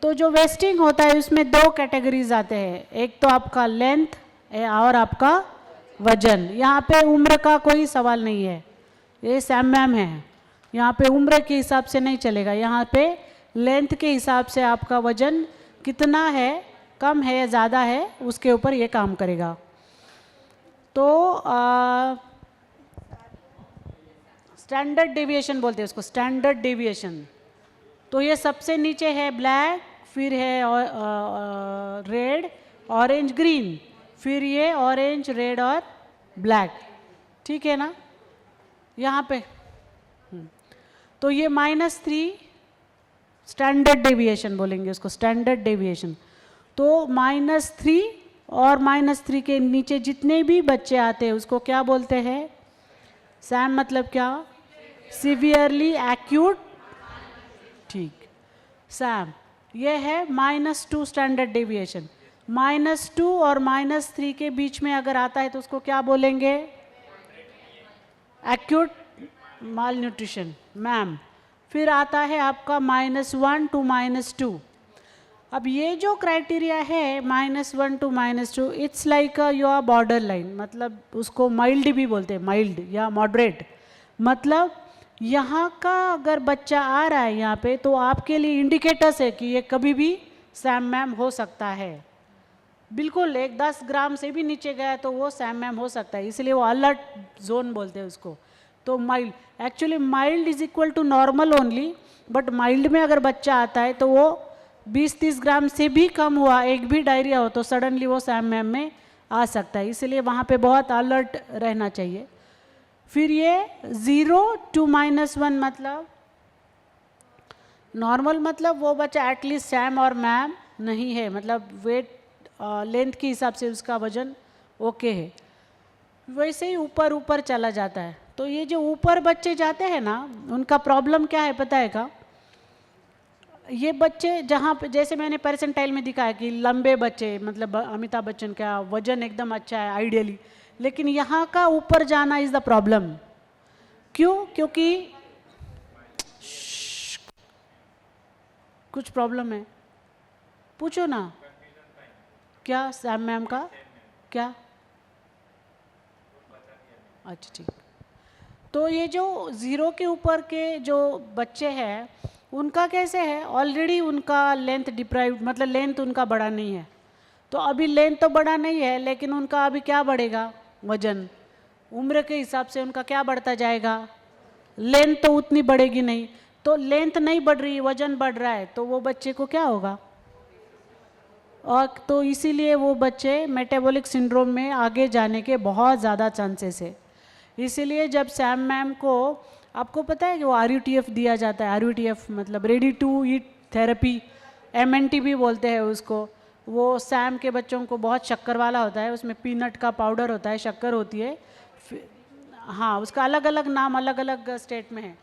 B: तो जो वेस्टिंग होता है उसमें 2 कैटेगरीज आते हैं, एक तो आपका लेंथ और आपका वजन। यहाँ पे उम्र का कोई सवाल नहीं है, ये सैम मैम है, यहाँ पे उम्र के हिसाब से नहीं चलेगा, यहाँ पे लेंथ के हिसाब से आपका वजन कितना है, कम है या ज़्यादा है, उसके ऊपर ये काम करेगा। तो स्टैंडर्ड डेविएशन बोलते हैं उसको, स्टैंडर्ड डेविएशन। तो ये सबसे नीचे है ब्लैक, फिर है रेड, ऑरेंज, ग्रीन, फिर ये ऑरेंज, रेड और ब्लैक, ठीक है ना? यहाँ पे तो ये -3 स्टैंडर्ड डेविएशन बोलेंगे उसको, स्टैंडर्ड डेविएशन। तो -3 और -3 के नीचे जितने भी बच्चे आते हैं उसको क्या बोलते हैं? सैम मतलब क्या? सिवियरली एक्यूट, ठीक। सैम ये है -2 स्टैंडर्ड डेविएशन। -2 और -3 के बीच में अगर आता है तो उसको क्या बोलेंगे? एक्यूट माल न्यूट्रिशन, मैम। फिर आता है आपका -1 to -2। अब ये जो क्राइटेरिया है -1 to -2, it's like your border line, मतलब उसको माइल्ड भी बोलते हैं, माइल्ड या मॉडरेट। मतलब यहाँ का अगर बच्चा आ रहा है यहाँ पे तो आपके लिए इंडिकेटर्स है कि ये कभी भी सैम मैम हो सकता है। बिल्कुल 10 ग्राम से भी नीचे गया तो वो सैम मैम हो सकता है, इसलिए वो अलर्ट जोन बोलते हैं उसको। तो mild, actually mild is equal to normal only, but mild में अगर बच्चा आता है तो वो 20-30 ग्राम से भी कम हुआ, एक भी डायरिया हो तो सडनली वो सैम मैम में आ सकता है, इसलिए वहाँ पे बहुत अलर्ट रहना चाहिए। फिर ये 0 to -1 मतलब नॉर्मल, मतलब वो बच्चा एटलीस्ट सैम और मैम नहीं है, मतलब वेट लेंथ के हिसाब से उसका वजन ओके है। वैसे ही ऊपर ऊपर चला जाता है। तो ये जो ऊपर बच्चे जाते हैं ना, उनका प्रॉब्लम क्या है पता है का? ये बच्चे जहाँ पे, जैसे मैंने परसेंटाइल में दिखाया कि लंबे बच्चे, मतलब अमिताभ बच्चन का वजन एकदम अच्छा है आइडियली, लेकिन यहाँ का ऊपर जाना इज़ द प्रॉब्लम। क्यों? क्योंकि कुछ प्रॉब्लम है, पूछो ना। क्या सैम मैम का क्या? अच्छा ठीक। तो ये जो 0 के ऊपर के जो बच्चे हैं उनका कैसे है? ऑलरेडी उनका लेंथ डिप्राइव्ड, मतलब लेंथ उनका बड़ा नहीं है। तो अभी लेंथ तो बड़ा नहीं है, लेकिन उनका अभी क्या बढ़ेगा? वजन। उम्र के हिसाब से उनका क्या बढ़ता जाएगा? लेंथ तो उतनी बढ़ेगी नहीं। तो लेंथ नहीं बढ़ रही, वजन बढ़ रहा है, तो वो बच्चे को क्या होगा? और तो इसीलिए वो बच्चे मेटाबॉलिक सिंड्रोम में आगे जाने के बहुत ज़्यादा चांसेस है। इसीलिए जब सैम मैम को, आपको पता है कि वो RUTF दिया जाता है, RUTF मतलब ready to eat therapy, MNT भी बोलते हैं उसको। वो सैम के बच्चों को बहुत शक्कर वाला होता है, उसमें पीनट का पाउडर होता है, शक्कर होती है। हाँ, उसका अलग अलग नाम अलग अलग स्टेट में है।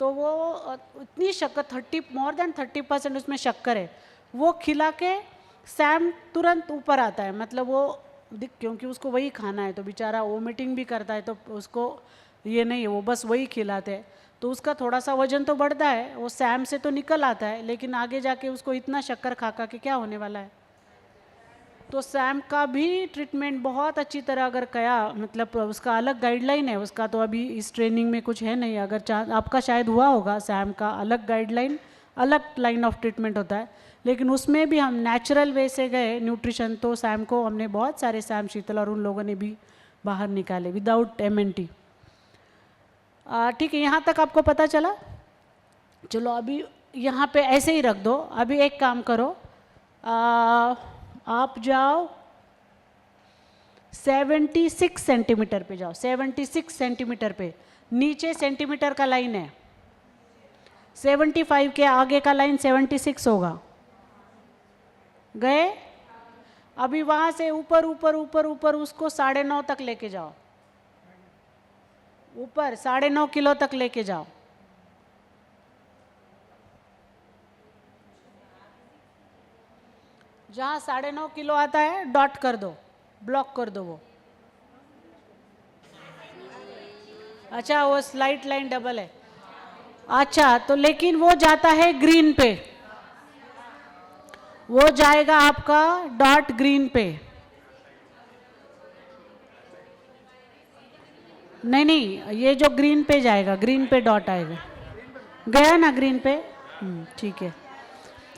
B: तो वो इतनी शक्कर, मोर देन 30% उसमें शक्कर है। वो खिला के सैम तुरंत ऊपर आता है, मतलब वो क्योंकि उसको वही खाना है, तो बेचारा वोमिटिंग भी करता है, तो उसको ये नहीं है, वो बस वही खिलाते हैं, तो उसका थोड़ा सा वजन तो बढ़ता है, वो सैम से तो निकल आता है, लेकिन आगे जाके उसको इतना शक्कर खा खा के क्या होने वाला है। तो सैम का भी ट्रीटमेंट बहुत अच्छी तरह अगर कया, मतलब उसका अलग गाइडलाइन है उसका, तो अभी इस ट्रेनिंग में कुछ है नहीं। अगर आपका शायद हुआ होगा, सैम का अलग गाइडलाइन, अलग लाइन ऑफ ट्रीटमेंट होता है, लेकिन उसमें भी हम नेचुरल वे से गए न्यूट्रिशन, तो सैम को हमने बहुत सारे, सैम शीतल और उन लोगों ने भी बाहर निकाले विदाउट MNT। ठीक है, यहाँ तक आपको पता चला? चलो अभी यहाँ पे ऐसे ही रख दो। अभी एक काम करो, आप जाओ 76 सेंटीमीटर पे जाओ, 76 सेंटीमीटर पे, नीचे सेंटीमीटर का लाइन है, 75 के आगे का लाइन 76 होगा। गए? अभी वहाँ से ऊपर ऊपर ऊपर ऊपर उसको 9.5 तक लेके जाओ, ऊपर 9.5 किलो तक लेके जाओ। जहाँ 9.5 किलो आता है डॉट कर दो, ब्लॉक कर दो वो। अच्छा, वो स्लाइट लाइन डबल है। अच्छा, तो लेकिन वो जाता है ग्रीन पे, वो जाएगा आपका डॉट ग्रीन पे। नहीं नहीं, ये जो ग्रीन पे जाएगा, ग्रीन पे डॉट आएगा। गया ना ग्रीन पे? ठीक है,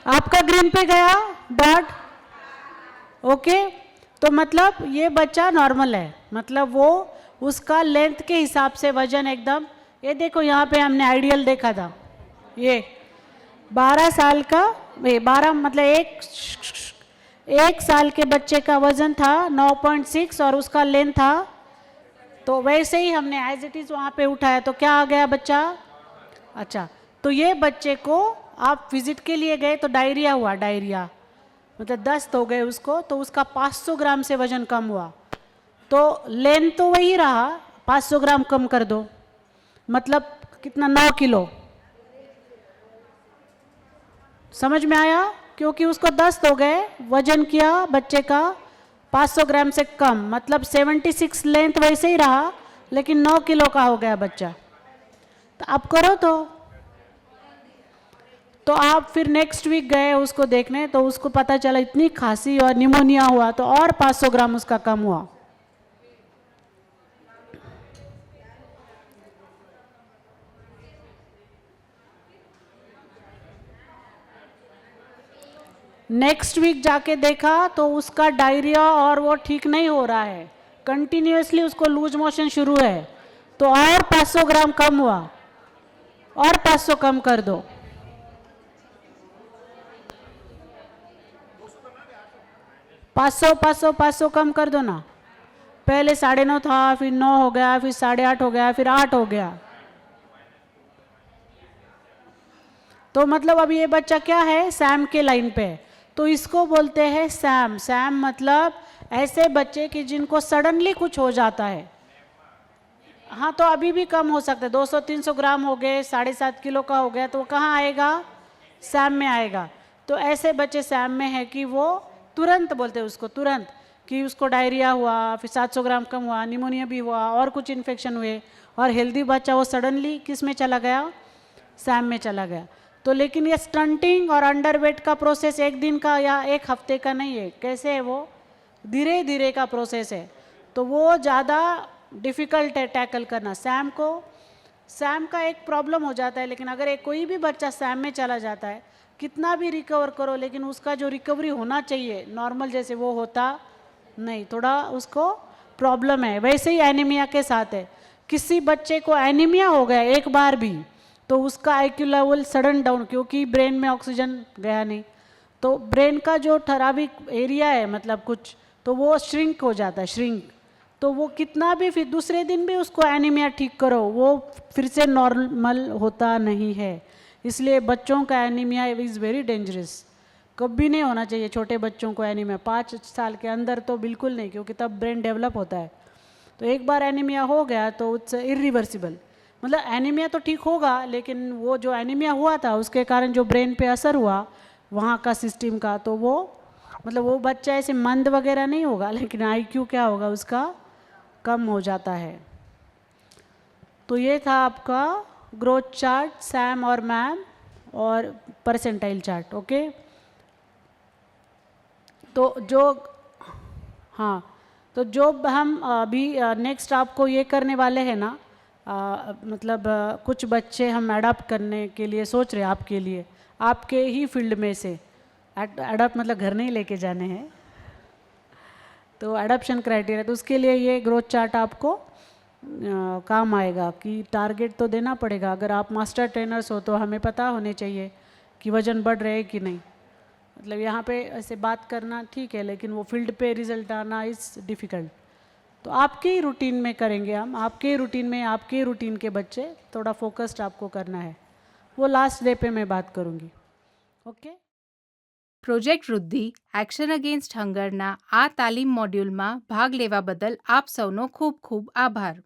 B: आपका ग्रीन पे गया डॉट। ओके, तो मतलब ये बच्चा नॉर्मल है, मतलब वो उसका लेंथ के हिसाब से वजन एकदम, ये देखो यहाँ पे हमने आइडियल देखा था, ये 12 साल का, 12 मतलब एक साल के बच्चे का वजन था 9.6 और उसका लेंथ था, तो वैसे ही हमने एज इट इज वहाँ पे उठाया, तो क्या आ गया बच्चा? अच्छा, तो ये बच्चे को आप विजिट के लिए गए तो डायरिया हुआ, डायरिया मतलब दस्त हो गए उसको, तो उसका 500 ग्राम से वजन कम हुआ, तो लेंथ तो वही रहा, 500 ग्राम कम कर दो, मतलब कितना? 9 किलो। समझ में आया? क्योंकि उसको दस्त हो गए, वजन किया बच्चे का 500 ग्राम से कम, मतलब 76 लेंथ वैसे ही रहा, लेकिन 9 किलो का हो गया बच्चा। तो आप करो तो आप फिर नेक्स्ट वीक गए उसको देखने, तो उसको पता चला इतनी खांसी और निमोनिया हुआ, तो और 500 ग्राम उसका कम हुआ। नेक्स्ट वीक जाके देखा तो उसका डायरिया और वो ठीक नहीं हो रहा है, कंटिन्यूअसली उसको लूज मोशन शुरू है, तो और 500 ग्राम कम हुआ, और 500 कम कर दो। पाँच सौ कम कर दो ना, पहले 9.5 था, फिर 9 हो गया, फिर 8.5 हो गया, फिर 8 हो गया। तो मतलब अब ये बच्चा क्या है? सैम के लाइन पे है, तो इसको बोलते हैं सैम। सैम मतलब ऐसे बच्चे कि जिनको सडनली कुछ हो जाता है। हाँ, तो अभी भी कम हो सकता है, 200-300 ग्राम हो गए, 7.5 किलो का हो गया, तो वो कहाँ आएगा? सैम में आएगा। तो ऐसे बच्चे सैम में है कि वो तुरंत बोलते हैं उसको, तुरंत कि उसको डायरिया हुआ, फिर 700 ग्राम कम हुआ, निमोनिया भी हुआ, और कुछ इन्फेक्शन हुए, और हेल्दी बच्चा वो सडनली किस में चला गया? सैम में चला गया। तो लेकिन ये स्टंटिंग और अंडरवेट का प्रोसेस एक दिन का या एक हफ्ते का नहीं है, कैसे है वो? धीरे धीरे का प्रोसेस है, तो वो ज़्यादा डिफ़िकल्ट है टैकल करना सैम को। सैम का एक प्रॉब्लम हो जाता है, लेकिन अगर एक कोई भी बच्चा सैम में चला जाता है, कितना भी रिकवर करो, लेकिन उसका जो रिकवरी होना चाहिए नॉर्मल जैसे, वो होता नहीं, थोड़ा उसको प्रॉब्लम है। वैसे ही एनीमिया के साथ है, किसी बच्चे को एनीमिया हो गया एक बार भी, तो उसका आईक्यू लेवल सडन डाउन, क्योंकि ब्रेन में ऑक्सीजन गया नहीं, तो ब्रेन का जो ठराविक एरिया है मतलब कुछ, तो वो श्रिंक हो जाता है, श्रिंक। तो वो कितना भी फिर दूसरे दिन भी उसको एनीमिया ठीक करो, वो फिर से नॉर्मल होता नहीं है। इसलिए बच्चों का एनीमिया इज़ वेरी डेंजरस, कभी नहीं होना चाहिए छोटे बच्चों को एनीमिया, 5 साल के अंदर तो बिल्कुल नहीं, क्योंकि तब ब्रेन डेवलप होता है। तो एक बार एनीमिया हो गया तो इट्स इरिवर्सिबल, मतलब एनीमिया तो ठीक होगा, लेकिन वो जो एनीमिया हुआ था उसके कारण जो ब्रेन पे असर हुआ वहाँ का सिस्टम का, तो वो मतलब वो बच्चा ऐसे मंद वगैरह नहीं होगा, लेकिन आईक्यू क्या होगा उसका? कम हो जाता है। तो ये था आपका ग्रोथ चार्ट, सैम और मैम और परसेंटाइल चार्ट। ओके, तो जो हाँ, तो जो हम अभी नेक्स्ट आपको ये करने वाले हैं ना, मतलब कुछ बच्चे हम अडॉप्ट करने के लिए सोच रहे हैं आपके लिए, आपके ही फील्ड में से। अडॉप्ट मतलब घर नहीं लेके जाने हैं, तो एडॉप्शन क्राइटेरिया, तो उसके लिए ये ग्रोथ चार्ट आपको काम आएगा कि टारगेट तो देना पड़ेगा। अगर आप मास्टर ट्रेनर्स हो तो हमें पता होने चाहिए कि वज़न बढ़ रहे कि नहीं, मतलब यहाँ पे ऐसे बात करना ठीक है, लेकिन वो फील्ड पे रिजल्ट आना इज़ डिफ़िकल्ट। तो आपके ही रूटीन में करेंगे हम, आपके ही रूटीन में, आपके ही रूटीन के बच्चे, थोड़ा फोकस्ड आपको करना है, वो लास्ट डे पे मैं बात करूँगी। ओके।
A: પ્રોજેક્ટ વૃદ્ધિ એક્શન અગેન્સ્ટ હંગરના આ તાલીમ મોડ્યુલમાં ભાગ લેવા બદલ આપ સૌનો ખૂબ ખૂબ આભાર.